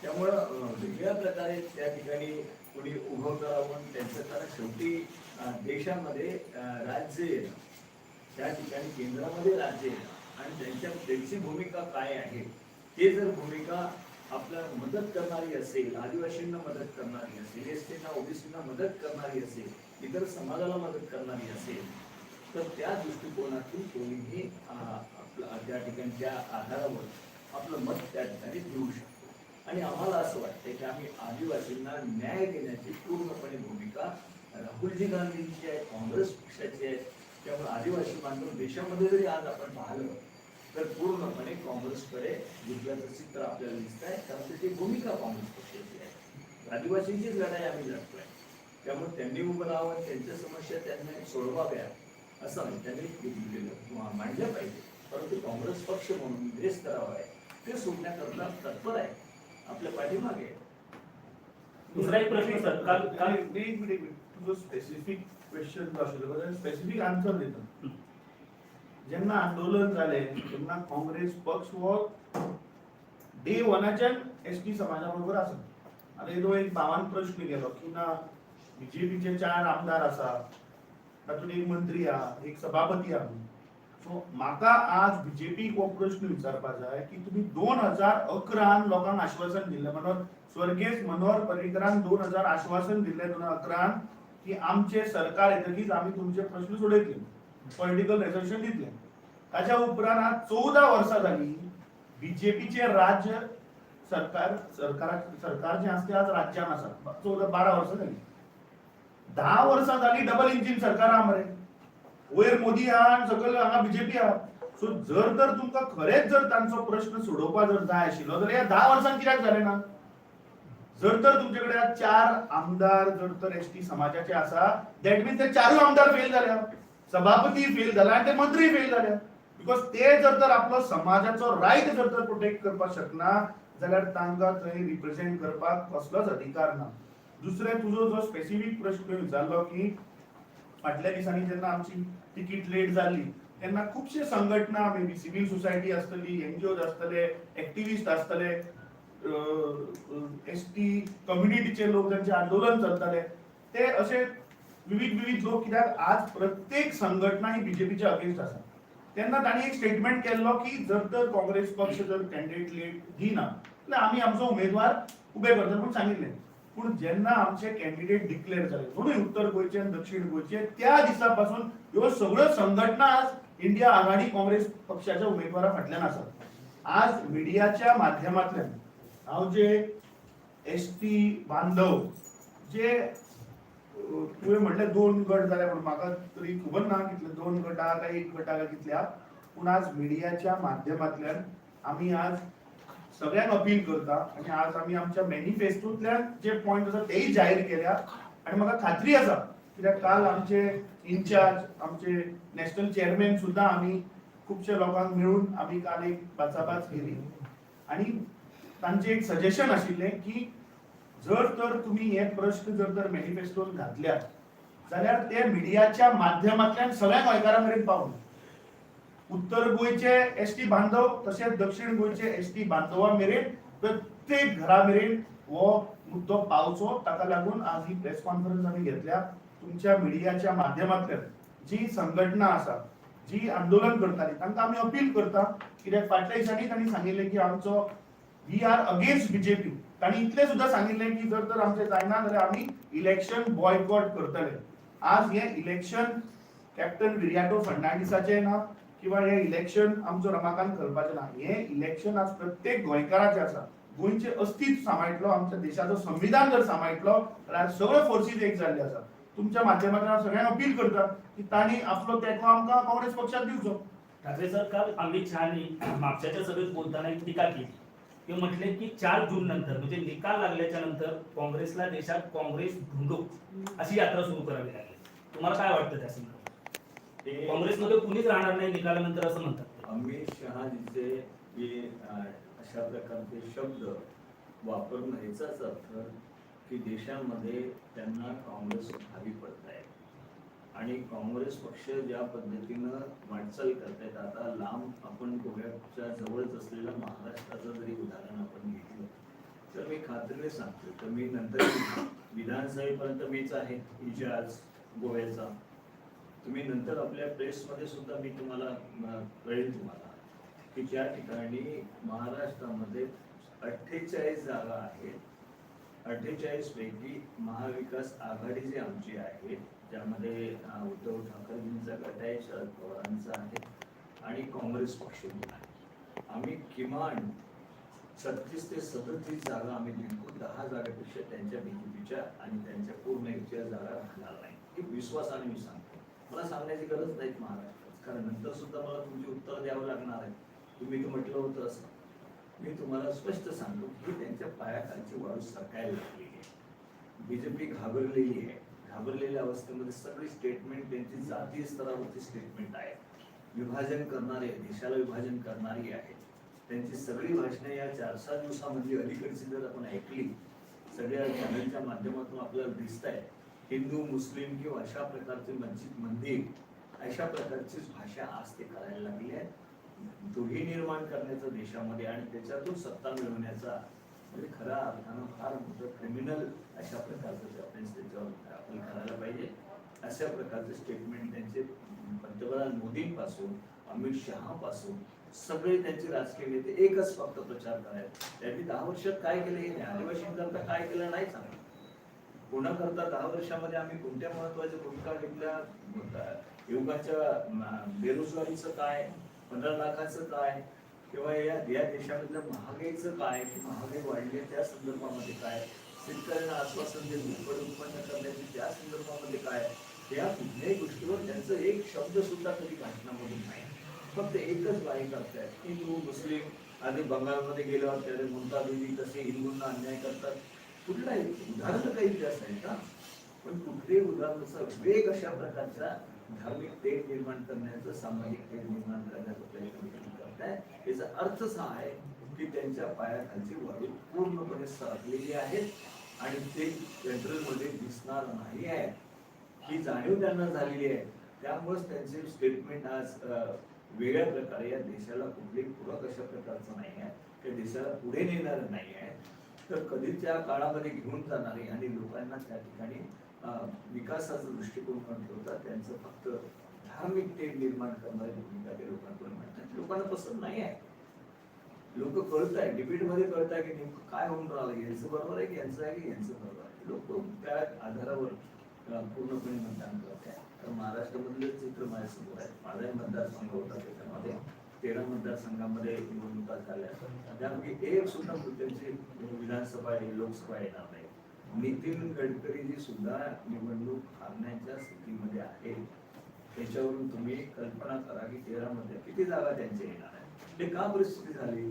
त्यामुळं वेगळ्या प्रकारे त्या ठिकाणी कोणी उभं करावं त्यांचं, कारण शेवटी देशामध्ये राज्य येणं, त्या ठिकाणी केंद्रामध्ये राज्य येणं आणि त्यांची भूमिका काय आहे, ते जर भूमिका आपल्याला मदत करणारी असेल, आदिवासींना मदत करणारी असेल, एसटीना ओबीसीना मदत करणारी असेल, इतर समाजाला मदत करणारी असेल, तर त्या दृष्टिकोनातून कोणीही त्या ठिकाणी त्या आधारावर आपलं मत त्या ठिकाणी देऊ शकतो. आणि आम्हाला असं वाटतं की आम्ही आदिवासींना न्याय देण्याची पूर्णपणे भूमिका राहुलजी गांधींची आहे, काँग्रेस पक्षाची आहे. त्यामुळे आदिवासी बांधव देशामध्ये जरी आज आपण पाहिलं तर पूर्णपणे काँग्रेसकडे जिंकल्याचं चित्र आपल्याला दिसत आहे, कारण त्याची भूमिका काँग्रेस पक्षाची आहे. आदिवासींचीच लढाई आम्ही लढतोय. त्यामुळे त्यांनी उभं राहावं, त्यांच्या समस्या त्यांनी सोडवाव्या असं त्यांनी मांडलं पाहिजे. परंतु काँग्रेस पक्ष म्हणून जे स्तरावर आहे ते सोडण्याकरता तत्पर आहे, आपल्या पाठीमागे. दुसरा एक प्रश्न सर, काल तुझं स्पेसिफिक क्वेश्चन असेल स्पेसिफिक आन्सर देतो. ज्यांना आंदोलन झाले त्यांना काँग्रेस पक्ष व डे वनाच्या एसटी समाजाबरोबर असं. आता तो एक 52 प्रश्न गेलो की ना बीजेपीचे 4 आमदार असा, तातून एक मंत्री हा, एक सभापती हा. सो म्हाका आज बीजेपी को प्रश्न विचारपाचा आहे की तुम्ही 2011 लोकांना आश्वासन दिले, म्हणून स्वर्गीय मनोहर पर्रीकरान 2000 आश्वासन दिले 2011 की आमचे सरकार येतकीच आम्ही तुमचे प्रश्न सोडयतले, पॉलिटिकल रेझोल्युशन दितले. ताच्या उपरांत आज 14 वर्सां झाली बीजेपीचे राज्य सरकार जे असते आज राज्यान आसा. 12 वर्सां झाली. 10 वर्सां झाली डबल इंजिन सरकार हा मरे, वयर मोदी हा आणि सकयल हांगा बीजेपी हा. सो जर तर तुमकां खरेंच जर तांचो प्रश्न सोडोवपा जर जाय आशिल्लो जाल्यार ह्या 10 वर्सांत कित्याक जालें ना? जर तर तुमच्याकडे 4 आमदार जर तर एसटी समाजाचे आसा, दॅट मीन्स ते 4 आमदार फेल झाल्या, सभापती फेल झाला आणि ते मंत्री फेल झाल्या. बिकॉज ते जर तर आपलो समाजाचो रायट जर तर प्रोटेक्ट करपाक शकना जाल्यार तांकां थंय रिप्रेझेंट करपाक कसलोच अधिकार ना. दुसरे तुजो जो स्पेसिफिक प्रश्न विचारलो की फाटल्या दिसांनी जेन्ना आमची तिकीट लेट जाल्ली तेन्ना खुबशे संघटना, मे बी सिव्हिल सोसायटी आसतली, एनजीओज आसतले, एक्टिविस्ट आसतले, एसटी कम्युनिटीचे लोक ज्यांचे आंदोलन चलताले, ते असे विविध लोक, कित्याक आज प्रत्येक संघटना ही बीजेपीच्या अगेन्स्ट आसा. तेन्ना तांणी एक स्टेटमेंट केल्लो की जर तर काँग्रेस पक्ष जर कॅन्डिडेट लेट दिना जाल्यार आमी आमचो उमेदवार उबे करता म्हणून सांगिल्लें. पूण जेन्ना आमचे कॅन्डिडेट डिक्लेअर जाले दोनूय उत्तर गोंयचे आनी दक्षिण गोंयचे, त्या दिसा पासून ह्यो सगळ्यो संघटना आज इंडिया आघाडी काँग्रेस पक्षाच्या उमेदवारा फाटल्यान आसात. आज मिडियाच्या माध्यमांतल्यान हांव जे एसटी बांधव जे तुवें म्हटलें 2 गट जाले म्हणून, म्हाका तरी खबर ना कितले 2 गट आहा काय 1 गट आहा कितले आहा, पूण आज मिडियाच्या माध्यमांतल्यान आमी आज सगळ्यांक अपील करता आणि आज आमी आमच्या मॅनिफेस्टोंतल्यान जे पॉयंट आसा तेही जाहीर केल्या. आणि म्हाका खात्री आसा कित्याक काल आमचे इन्चार्ज, आमचे नॅशनल चेअरमॅन सुद्धा आमी खुबशे लोकांक मिळून आमी काल एक बाचाबाच केली आणि तांचे एक सजेशन आशिल्लें की जर तर तुम्ही हे प्रश्न जर तर मॅनिफेस्टोन घातल्या जाल्यार ते मिडियाच्या माध्यमांतल्यान सगळ्या गोंयकारां मेरेन पावूं. उत्तर गोंयचे एसटी बांधव तशेंच दक्षिण गोंयचे एसटी बांधवां मेरेन प्रत्येक घरा मेरेन हो मुद्दो पावचो. ताका लागून आज ही प्रेस कॉन्फरन्स आमी घेतल्या. तुमच्या मिडियाच्या माध्यमांतल्यान जी संघटना आसा जी आंदोलन करताली तांकां आमी अपील करता, कित्याक फाटल्या दिसांनी तांणी सांगिल्लें की आमचो वी आर अगेन्स्ट बीजेपी. तांणी इतलें सुद्दां सांगिल्लें की जर तर आमचें जायना जाल्यार आमी इलेक्शन बॉयकॉट करतले. आज हे इलेक्शन कॅप्टन विर्याटो फर्नांडिसाचें ना किंवा हे इलेक्शन आमचो रमाकांत खलपाचें ना. हे इलेक्शन आज प्रत्येक गोंयकाराचें आसा. गोंयचें अस्तित्व सांबाळटलो, आमच्या देशाचो संविधान जर सांबाळटलो जाल्यार सगळ्यो फोर्सीस एक जाल्ले आसा. तुमच्या माध्यमांतल्यान हांव सगळ्यांक अपील करता की तांणी आपलो तेंको आमकां काँग्रेस पक्षाक दिवचो. ठाकरे सर, काल अमित शहानी म्हापशाच्या सभेत बोलताना एक टीका केली. ते म्हटले की 4 जून नंतर म्हणजे निकाल लागल्याच्या नंतर काँग्रेसला देशात काँग्रेस ढूंढू अशी यात्रा सुरू करावी लागेल. तुम्हाला काय वाटतं त्या संदर्भात? ते काँग्रेसमध्ये कुणीच राहणार नाही निकालानंतर असं म्हणतात. अमित शहाजीचे हे अशा प्रकारचे शब्द वापरणं याचाच अर्थ की देशामध्ये त्यांना काँग्रेस भावी पडत आहे आणि काँग्रेस पक्ष ज्या पद्धतीनं वाटचाल करतायत. आता लांब आपण गोव्याच्या जवळच असलेलं महाराष्ट्राचं जरी उदाहरण आपण घेतलं तर मी खात्रीने सांगतो तर मी नंतर विधानसभेपर्यंत मीच आहे इजाज गोव्याचा. तुम्ही नंतर आपल्या प्रेसमध्ये सुद्धा मी तुम्हाला कळेल तुम्हाला की ज्या ठिकाणी महाराष्ट्रामध्ये 48 जागा आहेत. 48 पैकी महाविकास आघाडी जी आमची आहे त्यामध्ये उद्धव ठाकरेंचा गट आहे, शरद पवारांचा आहे आणि काँग्रेस पक्ष आहे. आम्ही किमान 36 ते 37 जागा आम्ही जिंकून 10 जागेपेक्षा त्यांच्या बीजेपीच्या आणि त्यांच्या पूर्ण एकच्या जागा राहणार नाही. ही विश्वासाने मी सांगतो. मला सांगण्याची गरज नाही महाराष्ट्रात, कारण नंतर सुद्धा मला तुमची उत्तर द्यावं लागणार आहे. तुम्ही तर म्हटलं होतं असं. मी तुम्हाला स्पष्ट सांगतो की त्यांच्या पायाखालची वाळू सरकायला लागलेली आहे. बीजेपी घाबरलेली आहे. घाबरलेल्या अवस्थेमध्ये सगळी स्टेटमेंट त्यांची जातीय स्तरावरची स्टेटमेंट आहे. विभाजन करणारे, देशाला विभाजन करणारी आहे. त्यांची सगळी भाषणे या 4-6 दिवसामध्ये अलीकडची जर आपण ऐकली, सगळ्या चॅनलच्या माध्यमातून आपल्याला दिसत आहे हिंदू मुस्लिम किंवा अशा प्रकारचे मस्जिद मंदिर अशा प्रकारचीच भाषा आज ते करायला लागली आहे. दोघी निर्माण करण्याचा देशामध्ये आणि त्याच्यातून सत्ता मिळवण्याचा म्हणजे खऱ्या अर्थानं फार मोठं क्रिमिनल अशा प्रकारचं ऑफेन्स त्याच्यावर आपण करायला पाहिजे. अशा प्रकारचे स्टेटमेंट त्यांचे पंतप्रधान मोदींपासून अमित शहापासून सगळे त्यांचे राजकीय नेते एकच फक्त प्रचार करायचे. त्यांनी 10 वर्षात काय केलं हे आदिवासींकरता काय केलं नाही सांगितलं. कोणाकरता 10 वर्षामध्ये आम्ही कोणत्या महत्वाच्या भूमिका घेतल्या, युवकांच्या बेरोजगारीचं काय, 15 लाखाचं काय, किंवा या देशामधल्या महागाईचं काय, महागाई वाढली त्या संदर्भामध्ये काय, शेतकऱ्यांना आश्वासन देऊन उत्पन्न करण्याची त्या संदर्भामध्ये काय, या कुठल्याही गोष्टीवर त्यांचं एक शब्द सुद्धा कधी भाषणामधून नाही. फक्त एकच वाही करतायत हिंदू मुस्लिम. आधी बंगालमध्ये गेल्यावर त्याने ममता दीदी कसे हिंदूंना अन्याय करतात. कुठलाही उदाहरण काही इतिहास आहे का? पण कुठल्याही उदाहरणाचा वेग अशा प्रकारचा धार्मिक तेढ निर्माण करण्याचं, सामाजिक तेढ निर्माण करण्याचा प्रयत्न करताय. याचा अर्थच हा आहे की त्यांच्या पायाखालची वाळू पूर्णपणे सरकलेली आहे आणि ते सेंट्रलमध्ये दिसणार नाही आहे ही जाणीव त्यांना झालेली आहे. त्यामुळेच त्यांचे स्टेटमेंट आज वेगळ्या प्रकारे या देशाला कुठलेही पूरक अशा प्रकारचं नाही आहे, त्या देशाला पुढे नेणारं नाही आहे, तर कधीच्या काळामध्ये घेऊन जाणारे आणि लोकांना त्या ठिकाणी विकासाचा दृष्टिकोन पण ठेवतात. त्यांचं फक्त धार्मिक तेढ निर्माण करणारी भूमिका ते लोकांकडून म्हणतात. लोकांना पसंत नाही आहे. लोक कळत आहे, डिबेटमध्ये कळत आहे की नेमकं काय होऊन राहिलं, यांचं बरोबर आहे की यांचं आहे की यांचं बरोबर आहे. लोक त्या आधारावर पूर्णपणे मतदान करत आहे. तर महाराष्ट्रामधले चित्र माझ्यासमोर आहे. माझाही मतदारसंघ होता, त्याच्यामध्ये 13 मतदारसंघामध्ये निवडणुका झाल्या. त्यापैकी एक सुद्धा त्यांची विधानसभा लोकसभा येणार नाही. नितीन गडकरीजी सुद्धा निवडणूक हारण्याच्या स्थितीमध्ये आहे. त्याच्यावरून तुम्ही कल्पना करा की 13 मध्ये किती जागा त्यांच्या येणार आहे. ते का परिस्थिती झाली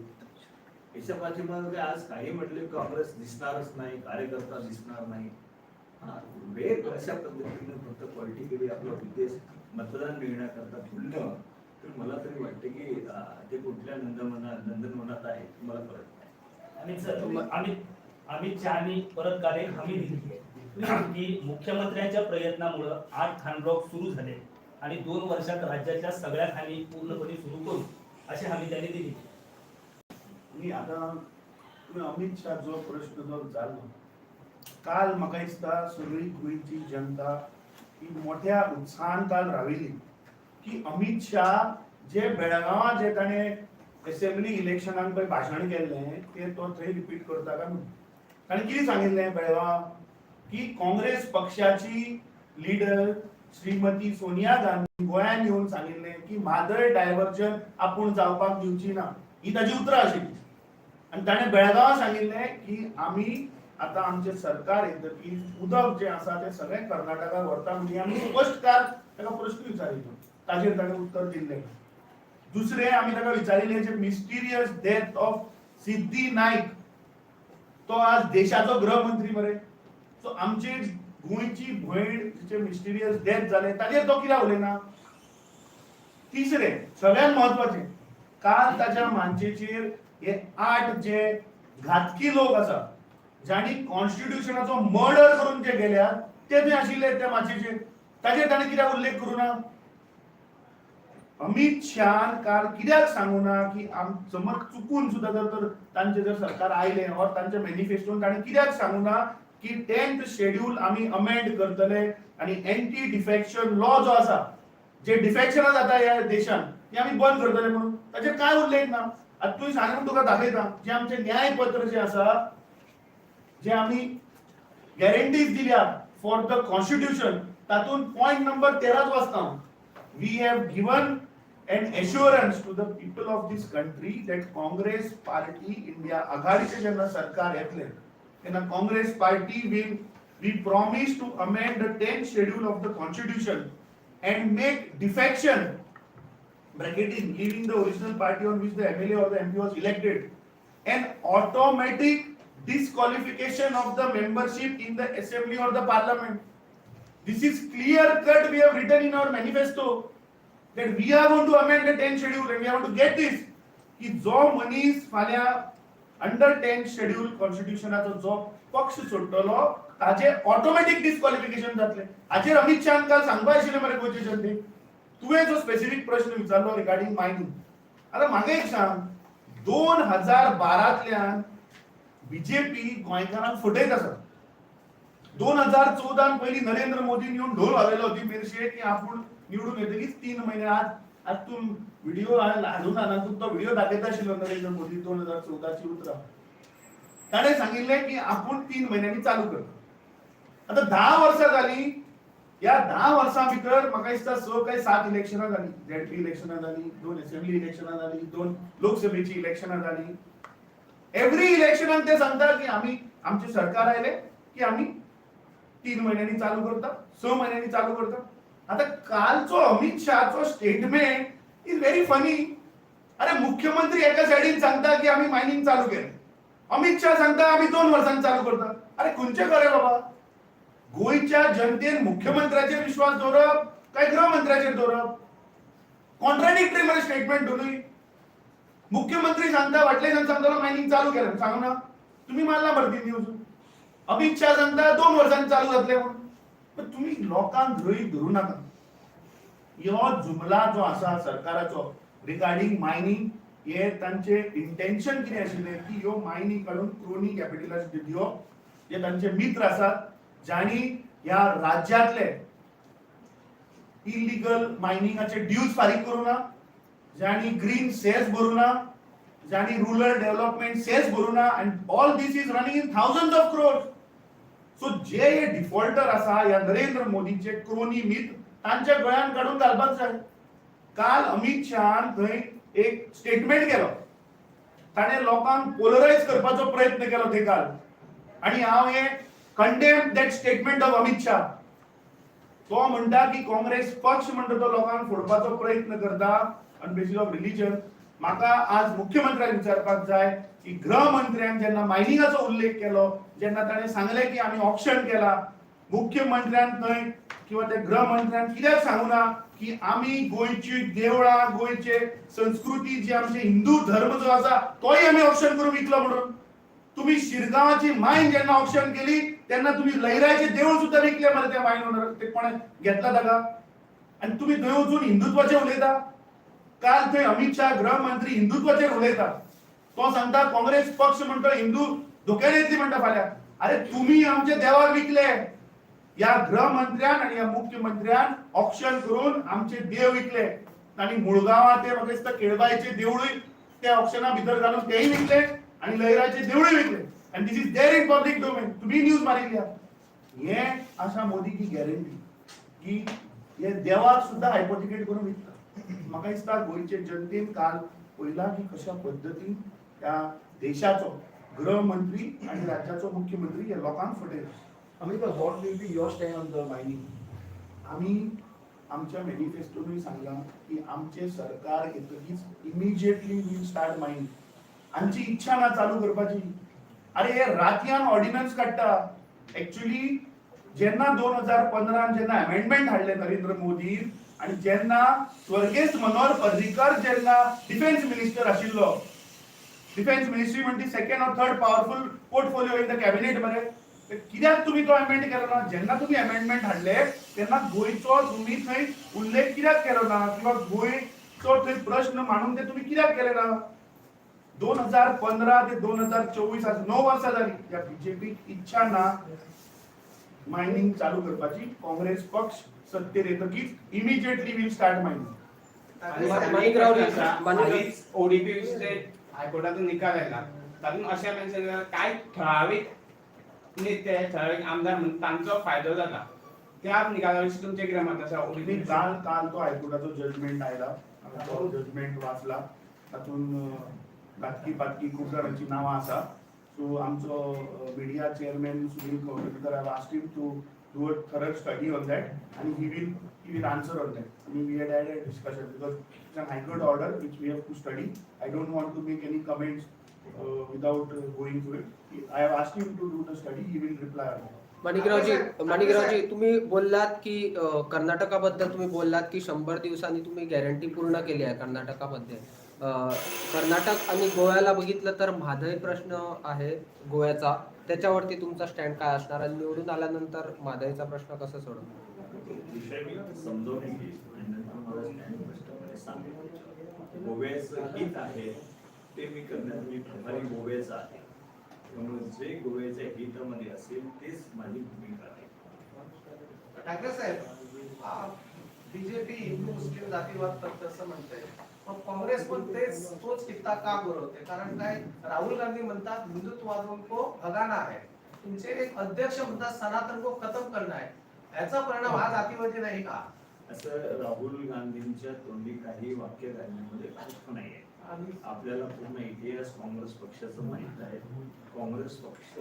याच्या पाठीमागे आज काही म्हटले काँग्रेस दिसणारच नाही, कार्यकर्ता दिसणार नाही. वेग अशा पद्धतीने फक्त पॉलिटिकली आपला उद्देश मतदान मिळण्याकरता भुलणं तर मला तरी वाटतं की ते कुठल्या नंदनवनात आहे मला कळत नाही. अमित शहानी परत काल एक हमी दिली की मुख्यमंत्र्यांच्या प्रयत्नामुळे 8 खाणब्लॉक सुरू झाले आणि 2 वर्षात राज्याच्या सगळ्या खाणी पूर्णपणे सुरू करू अशी हमी त्यांनी दिली. मी आता तुम्ही अमित शहा जो प्रश्न जो विचारलो काल म्हाका दिसता सगळी गोंयची जनता ही मोठ्या उत्साहान काल राविली की अमित शहा जे बेळगांवां जे ताणे असेंब्ली इलेक्शनाक पळय भाशण केल्लें ते तो थंय रिपीट करता काय म्हणून ताणें कितें सांगिल्लें बेळगांवां की काँग्रेस पक्षाची लीडर श्रीमती सोनिया गांधी गोंयांत येवन सांगिल्लें की म्हादय डायव्हर्जन आपूण जावपाक दिवची ना ही ताची उतरां आशिल्ली आनी ताणें बेळगांवां सांगिल्लें की आमी आतां आमचें सरकार येतकीर उदक जें आसा तें सगळें कर्नाटकाक व्हरता म्हणजे आमी स्पश्ट काल ताका प्रश्न विचारिल्लो ताचेर ताणें उत्तर दिल्लें. दुसरें आमी ताका विचारिल्लें जे मिस्टिरियस डेथ ऑफ सिद्धी नाईक तो आज देशाचो गृहमंत्री मरे सो आमची गोंयची भयण जिचे मिस्टिरियस डेथ जाले ताचेर तो कित्याक उलयना. तिसरें सगळ्यांत म्हत्वाचें काल ताच्या मांचेचेर हे 8 जे घातकी लोक आसा जांणी कॉन्स्टिट्यूशनाचो मर्डर करून जे गेल्यात ते थंय आशिल्ले त्या माचयेचेर ताचेर ताणें कित्याक उल्लेख करूं ना. अमित शहान काल कित्याक सांगू ना की समज चुकून सुद्धा जर तांचे जर सरकार आयलें और तांच्या मॅनिफेस्टोन ताणें कित्याक सांगू ना की 10th शेड्यूल आमी अमेंड करतले आनी एंटी डिफेक्शन लॉ जो आसा जे डिफेक्शनां जाता ह्या देशांत ती आमी बंद करतले म्हणून ताचेर काय उल्लेख ना. आतां तुवें सांगून तुका दाखयता जे आमचे न्यायपत्र जे आसा जे आमी गॅरंटीज दिल्या फॉर द कॉन्स्टिट्यूशन तातूंत पॉइंट नंबर 13 वाचता we have given an assurance to the people of this country that Congress party India आघाडीचे जेन्ना सरकार येतले तेन्ना Congress party will we promise to amend the 10th schedule of the constitution and make defection bracketing leaving the original party on which the MLA or the MP was elected an automatic disqualification of the membership in the assembly or the parliament. This is clear cut we have written in our manifesto that we are going to amend the 10th schedule and we are going to get this की जो मनीस फाल्या अंडर 10th schedule कॉन्स्टिट्यूशनाचो जो पक्ष सोडटलो ताचे ऑटोमॅटिक डिस्क्वॉलिफिकेशन जातले. हाचेर अमित शहान काल सांगपा आशिल्लें मरे गोंयचे जनतेक. तुवें जो स्पेसिफिक प्रश्न विचारलो रिगार्डिंग मायनिंग आतां म्हाका एक सांग 2012तल्यान बीजेपी गोंयकारांक फटयत आसा. 2014 पयलीं नरेंद्र मोदीन येवन ढोल वाजयलो होती मेरशे की आपूण निवडून येतकीच 3 महिने आज तू व्हिडिओ हाडून हाडून तू तो व्हिडिओ दाखयता आशिल्लो नरेंद्र मोदी 2014 ची उतरां ताणें सांगिल्लें की आपूण 3 महिन्यांनी चालू करता. आतां 10 वर्सां जालीं ह्या 10 वर्सां भितर म्हाका दिसता 6 काय 7 इलेक्शनां जालीं. झेडपी इलेक्शनां जालीं, 2 असेंब्ली इलेक्शनां जालीं, 2 लोकसभेची इलेक्शनां जालीं. एव्हरी इलेक्शनाक ते सांगता की आमी आमचे सरकार आयले की आमी 3 महिन्यांनी चालू करता, 6 महिन्यांनी चालू करता. आता कालचो अमित शहाचो स्टेटमेंट इज व्हेरी फनी. अरे मुख्यमंत्री एका सायडीन सांगता की आम्ही मायनिंग चालू केले, अमित शहा सांगता आम्ही 2 वर्सांनी चालू करता. अरे खंयचे खरे बाबा. गोंयच्या जनतेन मुख्यमंत्र्याचेर विश्वास दवरप काय गृहमंत्र्याचेर दवरप. कॉन्ट्राडिक्टरी मरे स्टेटमेंट दोनूय. मुख्यमंत्री सांगता फाटल्यान सांगतालो मायनिंग चालू केलें सांगू ना तुम्ही मारला भरती न्यूज. अमित शहा सांगता 2 वर्सांनी चालू जातले म्हणून. पण तुम्ही लोकांक गृहीत धरू नाका. ह्यो जुमला जो आसा सरकाराचो रिगार्डिंग मायनिंग हे तांचे इंटेंशन कितें आशिल्लें की ह्यो मायनिंग काडून क्रोनी कॅपिटलिस्ट दिवप जे तांचे मित्र आसात जांणी ह्या राज्यांतले इलिगल मायनिंगाचे ड्यूज फारीक करूं ना, जांणी ग्रीन सेस भरूं ना, जांणी रुरल डेव्हलपमेंट सेस भरूं ना and all this is running in thousands of crores. So जे हे डिफॉल्टर आसा ह्या नरेंद्र मोदीचे क्रोनी मित्र तांच्या गळ्यान काढून घालपाक जाय. काल अमित शहान थंय एक स्टेटमेंट केलो. ताणें लोकांक पोलरायज करपाचो प्रयत्न केलो थंय काल आनी हांव हे condemn that statement of Amit Shah. तो म्हणटा की काँग्रेस पक्ष म्हणटा तो लोकांक फोडपाचो प्रयत्न करता ऑन बेसिस ऑफ रिलीजन. म्हाका आज मुख्यमंत्र्याक विचारपाक जाय की गृहमंत्र्यान जेन्ना मायनिंगाचो उल्लेख केलो, जेन्ना ताणें सांगलें की आमी ऑप्शन केला, मुख्यमंत्र्यान थंय किंवा त्या गृहमंत्र्यान कित्याक सांगूना की आमी गोंयची देवळां गोंयचे संस्कृती जी आमचे हिंदू धर्म जो आसा तोय आमी ऑप्शन करून विकलो म्हणून. तुम्ही शिरगांवाची मायन जेन्ना ऑप्शन केली तेन्ना तुम्ही लयराचे देऊळ सुद्धा विकले मरे त्या मायन ओनर. ते कोण घेतला ताका आणि तुम्ही थंय वचून हिंदुत्वाचेर उलयता. काल थंय अमित शाह गृहमंत्री हिंदुत्वाचेर उलयता. तो सांगता काँग्रेस पक्ष म्हणतो हिंदू धोक्यार येतली म्हणटा फाल्यां. अरे तुम्ही आमचे देवाक विकले. या गृहमंत्र्यान आणि या मुख्यमंत्र्यान ऑप्शन करून आमचे देव विकले आणि मुळगावां ते म्हाका दिसता केळबाईचे देवळूय त्या ऑप्शना भितर घालून तेही विकले आणि लयराचे देवळूय विकले. आणि this is there in public domain. तुम्ही न्यूज मारिल्ल्या. हे आशा मोदी की गॅरंटी की हे देवाक सुद्धा हायपोथिकेट करून विकता. म्हाका दिसता गोंयचे जनतेन काल पळयला की कशा पद्धतीन त्या देशाचो गृहमंत्री आणि राज्याचो मुख्यमंत्री हे लोकांक फटयला. Amitabh, what will be your stand on the mining? आम्ही आमच्या मॅनिफेस्टोनूय सांगला की आमचे सरकार येतकीच इमिजिएटली वील स्टार्ट मायनिंग. आमची इच्छा ना चालू करपाची. अरे हे रातयान ऑर्डिनन्स काडटा. एक्चुअली जेन्ना 2015 जेन्ना अमेंडमेंट हाडले नरेंद्र मोदी आणि जेन्ना स्वर्गेस्त मनोहर पर्रीकर जेन्ना डिफेन्स मिनिस्टर आशिल्लो, डिफेन्स मिनिस्ट्री म्हणटी सेकंड और third powerful portfolio in the cabinet मरे. कित्याक तुम्ही तो अमेंड केलो ना? जेन्ना तुम्ही अमेंडमेंट हाडले तेन्ना गोंयचो तुम्ही थंय उल्लेख कित्याक केलो ना किंवा गोंयचो थंय प्रश्न मांडून ते तुम्ही कित्याक केले ना? 2015 ते 2024 आज 9 वर्सां जाली. या बीजेपी इच्छा ना मायनिंग चालू करपाची. काँग्रेस पक्ष सत्तेर येतकीच immediately will start mining. Manikraoji ODP हायकोर्टातून निकाल आला तातूंत अशें मेन्शन केला कांय ठरावीक नेते ठरावीक आमदार म्हणून तांचो फायदो जाता. त्या निकाला विशीं तुमचें कितें मत आसा? ओडीपी काल काल तो हायकोर्टाचो जजमेंट आयला. तो जजमेंट वाचला. तातूंत घातकी पातकी खूब जाणांची नांवां आसा. सो आमचो मिडिया चेअरमॅन सुनील खवटकर हांव asked him to do a thorough study on that and he will answer on that. I mean, we had a discussion because it's an high court order which we have to study. I don't want to make any comments without going through it. I have asked him to do the study. He will reply on that. माणिकरावजी तुम्ही बोललात की कर्नाटकाबद्दल तुम्ही बोललात की 100 दिवसांनी तुम्ही गॅरंटी पूर्ण केली आहे कर्नाटकाबद्दल. कर्नाटक आणि गोव्याला बघितलं तर म्हादय प्रश्न आहे गोव्याचा. त्याच्यावरती तुमचा स्टँड काय असणार आणि निवडून आल्यानंतर म्हादयचा प्रश्न कसा सोडवणार? विषय मी समजावून घेईन आणि नंतर मला स्टँड स्पष्टपणे सांगेन. गोव्याचं हित आहे ते मी करण्यात मी प्रभारी गोव्याचा आहे. त्यामुळे जे गोव्याच्या हितामध्ये असेल तेच माझी भूमिका आहे. ठाकरे साहेब, बीजेपी हिंदू मुस्लिम जातीवाद करते असं म्हणतंय, पण काँग्रेस पण तोच किस्सा का पुरवते? कारण काय राहुल गांधी म्हणतात हिंदुत्ववादों को भगाना है, तुमचे एक अध्यक्ष म्हणतात सनातन को खत्म करना है. याचा परिणाम हा जातीवादी नाही का? असं राहुल गांधींच्या तोंडी काही वाक्य घालण्यामध्ये अर्थ नाहीये. आपल्याला पूर्ण इतिहास काँग्रेस पक्षाचं माहित आहे. काँग्रेस पक्ष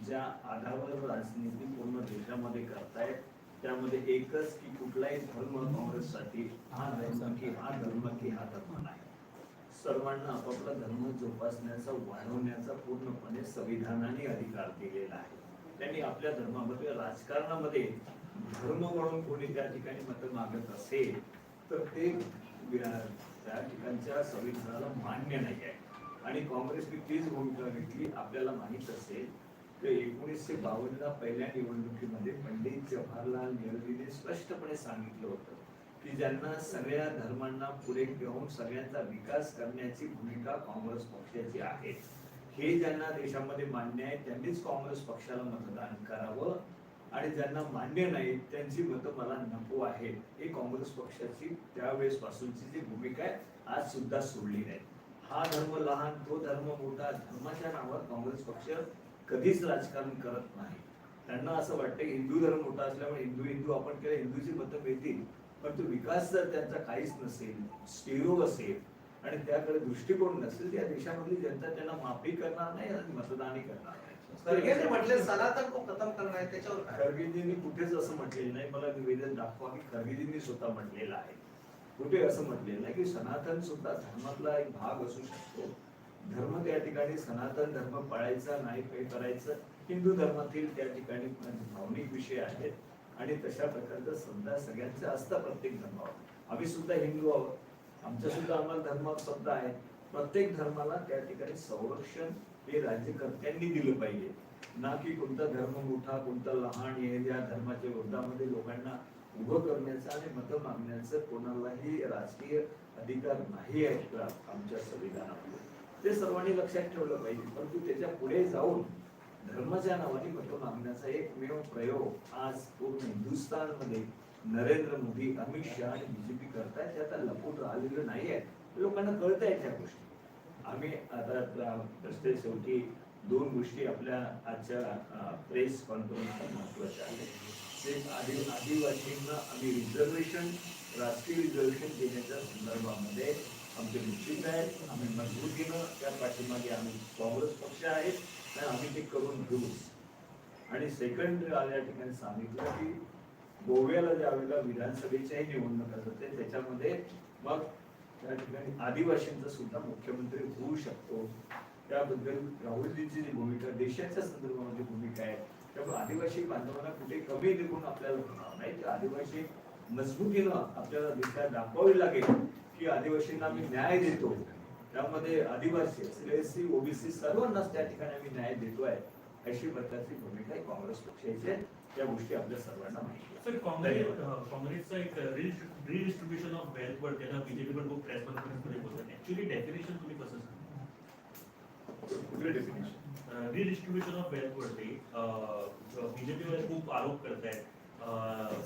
ज्या आधारावर राजनीती पूर्ण देशामध्ये करतायत त्यामध्ये एकच की कुठलाही धर्म काँग्रेससाठी हा धर्म की हा धर्म की हा धर्म नाही. सर्वांना आपापला धर्म जोपासण्याचा वाढवण्याचा पूर्णपणे संविधानाने अधिकार दिलेला आहे. त्यांनी आपल्या धर्मामध्ये राजकारणामध्ये धर्म म्हणून कोणी त्या ठिकाणी मत मागत असेल तर ते त्या ठिकाणच्या संविधानाला मान्य नाही आहे. आणि काँग्रेसने तीच भूमिका घेतली. आपल्याला माहित असेल की 1952 पहिल्या निवडणुकीमध्ये पंडित जवाहरलाल नेहरूंनी स्पष्टपणे सांगितलं होतं की ज्यांना सगळ्या धर्मांना पुढे घेऊन सगळ्यांचा विकास करण्याची भूमिका काँग्रेस पक्षाची आहे. हे ज्यांना देशामध्ये मान्य आहे त्यांनीच काँग्रेस पक्षाला मतदान करावं आणि ज्यांना मान्य नाही त्यांची मतं मला नको आहेत. ही काँग्रेस पक्षाची त्यावेळेस पासूनची जी भूमिका आहे आज सुद्धा सोडली नाही. हा धर्म लहान तो धर्म मोठा धर्माच्या नावावर काँग्रेस पक्ष कधीच राजकारण करत नाही. त्यांना असं वाटतं हिंदू धर्म मोठा असल्यामुळे हिंदू हिंदू आपण केलं हिंदूची मतं मिळतील, पण तो विकास जर त्यांचा काहीच नसेल, स्टिरो असेल आणि त्याकडे दृष्टिकोन नसेल त्या देशामधली जनता त्यांना माफी करणार नाही आणि मतदानही करणार नाही. खरगेंनी म्हटले सनातन को खत्म करना है, त्याच्यावर काय? खरगेजींनी कुठेच असं म्हटलेलं नाही. मला निवेदन दाखवा की खरगेजींनी स्वतः म्हटलेलं आहे. कुठे असं म्हटलेलं नाही की सनातन सुद्धा धर्मातला एक भाग असू शकतो. धर्म त्या ठिकाणी सनातन धर्म पाळायचा नाही काही करायचं. हिंदू धर्मातील त्या ठिकाणी भावनिक विषय आहेत आणि तशा प्रकारचं समजा सगळ्यांचं असतं प्रत्येक धर्मावर. आम्ही सुद्धा हिंदू आहोत, आमच्या सुद्धा आम्हाला धर्म शब्द आहे. प्रत्येक धर्माला त्या ठिकाणी संरक्षण हे राज्यकर्त्यांनी दिलं पाहिजे, ना की कोणता धर्म मोठा कोणता लहान हे या धर्माच्या विरोधामध्ये लोकांना उभं करण्याचं आणि मतं मागण्याचं कोणालाही राजकीय अधिकार नाही आहे आमच्या संविधानामध्ये. ते सर्वांनी लक्षात ठेवलं पाहिजे. परंतु त्याच्या पुढे जाऊन धर्माच्या नावाने मतं मागण्याचा एकमेव प्रयोग आज पूर्ण हिंदुस्थानमध्ये नरेंद्र मोदी, अमित शहा आणि बीजेपी करतायत. ते आता लपून राहिलेलं नाहीये, लोकांना कळत आहेत त्या गोष्टी. आम्ही आता रस्ते शेवटी 2 गोष्टी आपल्या आजच्या प्रेस कॉन्फरन्सला महत्वाच्या आहेत. ते आदिवासींना आम्ही रिझर्वेशन, राष्ट्रीय रिझर्वेशन देण्याच्या संदर्भामध्ये आमचे निश्चित आहेत. आम्ही मजबूतीनं त्या पाठीमागे आम्ही काँग्रेस पक्ष आहे आणि आम्ही ते करून घेऊ. आणि सेकंड या ठिकाणी सांगितलं की गोव्याला ज्यावेळेला विधानसभेच्याही निवडणुका जाते त्याच्यामध्ये मग त्या ठिकाणी आदिवासींचा सुद्धा मुख्यमंत्री होऊ शकतो. त्याबद्दल राहुलजींची जी भूमिका देशाच्या संदर्भामध्ये भूमिका आहे, त्यामुळे आदिवासी बांधवांना कुठे कमी देखून आपल्याला होणार नाही. ते आदिवासी मजबूतीनं आपल्याला दिशा दाखवावी लागेल की आदिवासींना आम्ही न्याय देतो. त्यामध्ये आदिवासी एससी ओबीसी सर्वांनाच त्या ठिकाणी आम्ही न्याय देतोय अशी प्रकारची भूमिका आहे काँग्रेस पक्षाची आहे. त्या गोष्टी आपल्या सर्वांना माहिती आहे. सर काँग्रेसचा एक रिडिस्ट्रीब्युशन ऑफ वेल्थ वर त्याला बीजेपी पण खूप प्रेस कॉन्फरन्स मध्ये बोलतात. ऍक्च्युली डेफिनेशन तुम्ही कसं सांगा? कुठलं डेफिनेशन? रिडिस्ट्रीब्युशन ऑफ वेल्थ वरती बीजेपीवर खूप आरोप करतायत.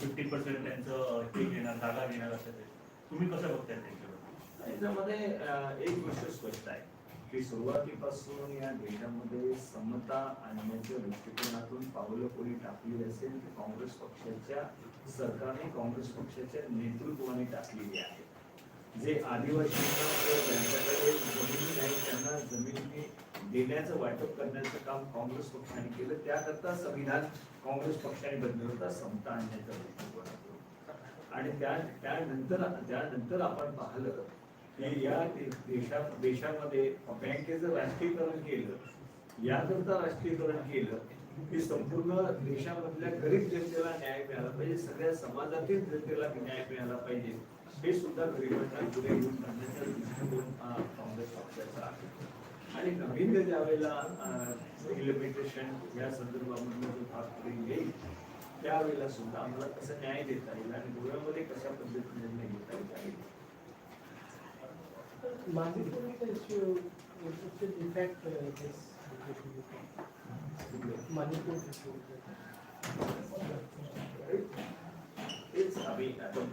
50% त्यांचं हे घेणार, जागा घेणार असं ते. तुम्ही कसं बघताय त्यांच्यावर? याच्यामध्ये एक गोष्ट स्पष्ट आहे की सुरुवातीपासून या देशामध्ये समता आणण्याच्या दृष्टिकोनातून पावलं कोणी टाकली असेल की काँग्रेस पक्षाच्या सरकारने, काँग्रेस पक्षाच्या नेतृत्वाने टाकलेली आहे. जे आदिवासींना ज्यांच्याकडे जमिनी नाही त्यांना जमिनी देण्याचं वाटप करण्याचं काम काँग्रेस पक्षाने केलं. त्याकरता संविधान काँग्रेस पक्षाने बनवलं होतं समता आणण्याच्या दृष्टिकोनातून. आणि त्यानंतर आपण पाहिलं की या देशामध्ये बँकेचं राष्ट्रीयकरण केलं. याकरता राष्ट्रीयकरण केलं की संपूर्ण देशामधल्या गरीब जनतेला न्याय मिळाला पाहिजे, सगळ्या समाजातील जनतेला न्याय मिळाला पाहिजे. हे सुद्धा गरिबांना पुढे घेऊन जाण्याचा दृष्टिकोन काँग्रेस पक्षाचा आहे. आणि नवीन ज्यावेळेला इम्प्लिमेंटेशन या संदर्भामधून जो भाग पुढे येईल त्यावेळेला सुद्धा आम्हाला कसं न्याय देता येईल आणि गोव्यामध्ये कशा पद्धतीने निर्णय घेता येईल. तेच आम्ही आता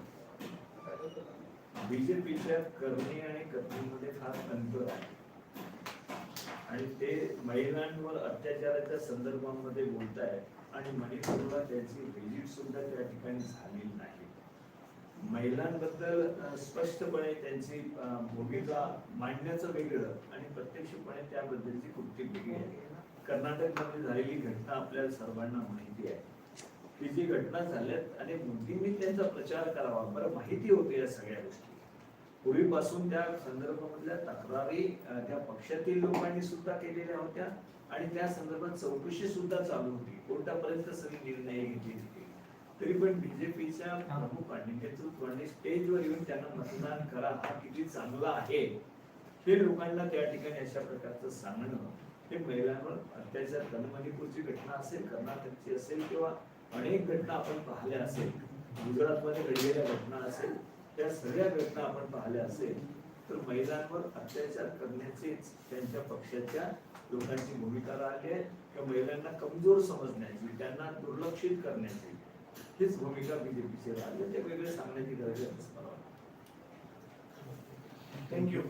बीजेपीच्या करणे आणि कथनेमध्ये फार अंतर आहे आणि ते महिलांवर अत्याचाराच्या संदर्भामध्ये बोलताय आणि मणिपूरला त्याची व्हिजिट सुद्धा त्या ठिकाणी झालेली नाही. महिलांबद्दल स्पष्टपणे त्यांची भूमिका मांडण्याचं वेगळं आणि प्रत्यक्षपणे त्याबद्दलची कृती वेगळी आहे. कर्नाटकमध्ये झालेली घटना आपल्याला सर्वांना माहिती आहे की जी घटना झाल्यात आणि मोदींनी त्यांचा प्रचार करावा. बरं माहिती होते या सगळ्या गोष्टी पूर्वीपासून, त्या संदर्भामधल्या तक्रारी त्या पक्षातील लोकांनी सुद्धा केलेल्या होत्या आणि त्या संदर्भात चौकशी सुद्धा चालू होती. कोर्टापर्यंत सगळे निर्णय घेतले होते. तरी पण बीजेपीच्या प्रमुखांनी, नेतृत्वाने स्टेजवर येऊन त्यांना मतदान करा हा किती चांगला आहे हे लोकांना त्या ठिकाणी अशा प्रकारचं सांगणं, हे महिलांवर अत्याचार करणं, मणिपूरची घटना असेल, कर्नाटकची असेल किंवा अनेक घटना आपण पाहिल्या असेल, गुजरातमध्ये घडलेल्या घटना असेल, त्या सगळ्या घटना आपण पाहिल्या असेल तर महिलांवर अत्याचार करण्याचीच त्यांच्या पक्षाच्या लोकांची भूमिका राहिली आहे. किंवा महिलांना कमजोर समजण्याची, त्यांना दुर्लक्षित करण्याची हीच भूमिका बीजेपीची राहिली. ते वेगळे सांगण्याची गरज आहे असं मला वाटतं. थँक्यू.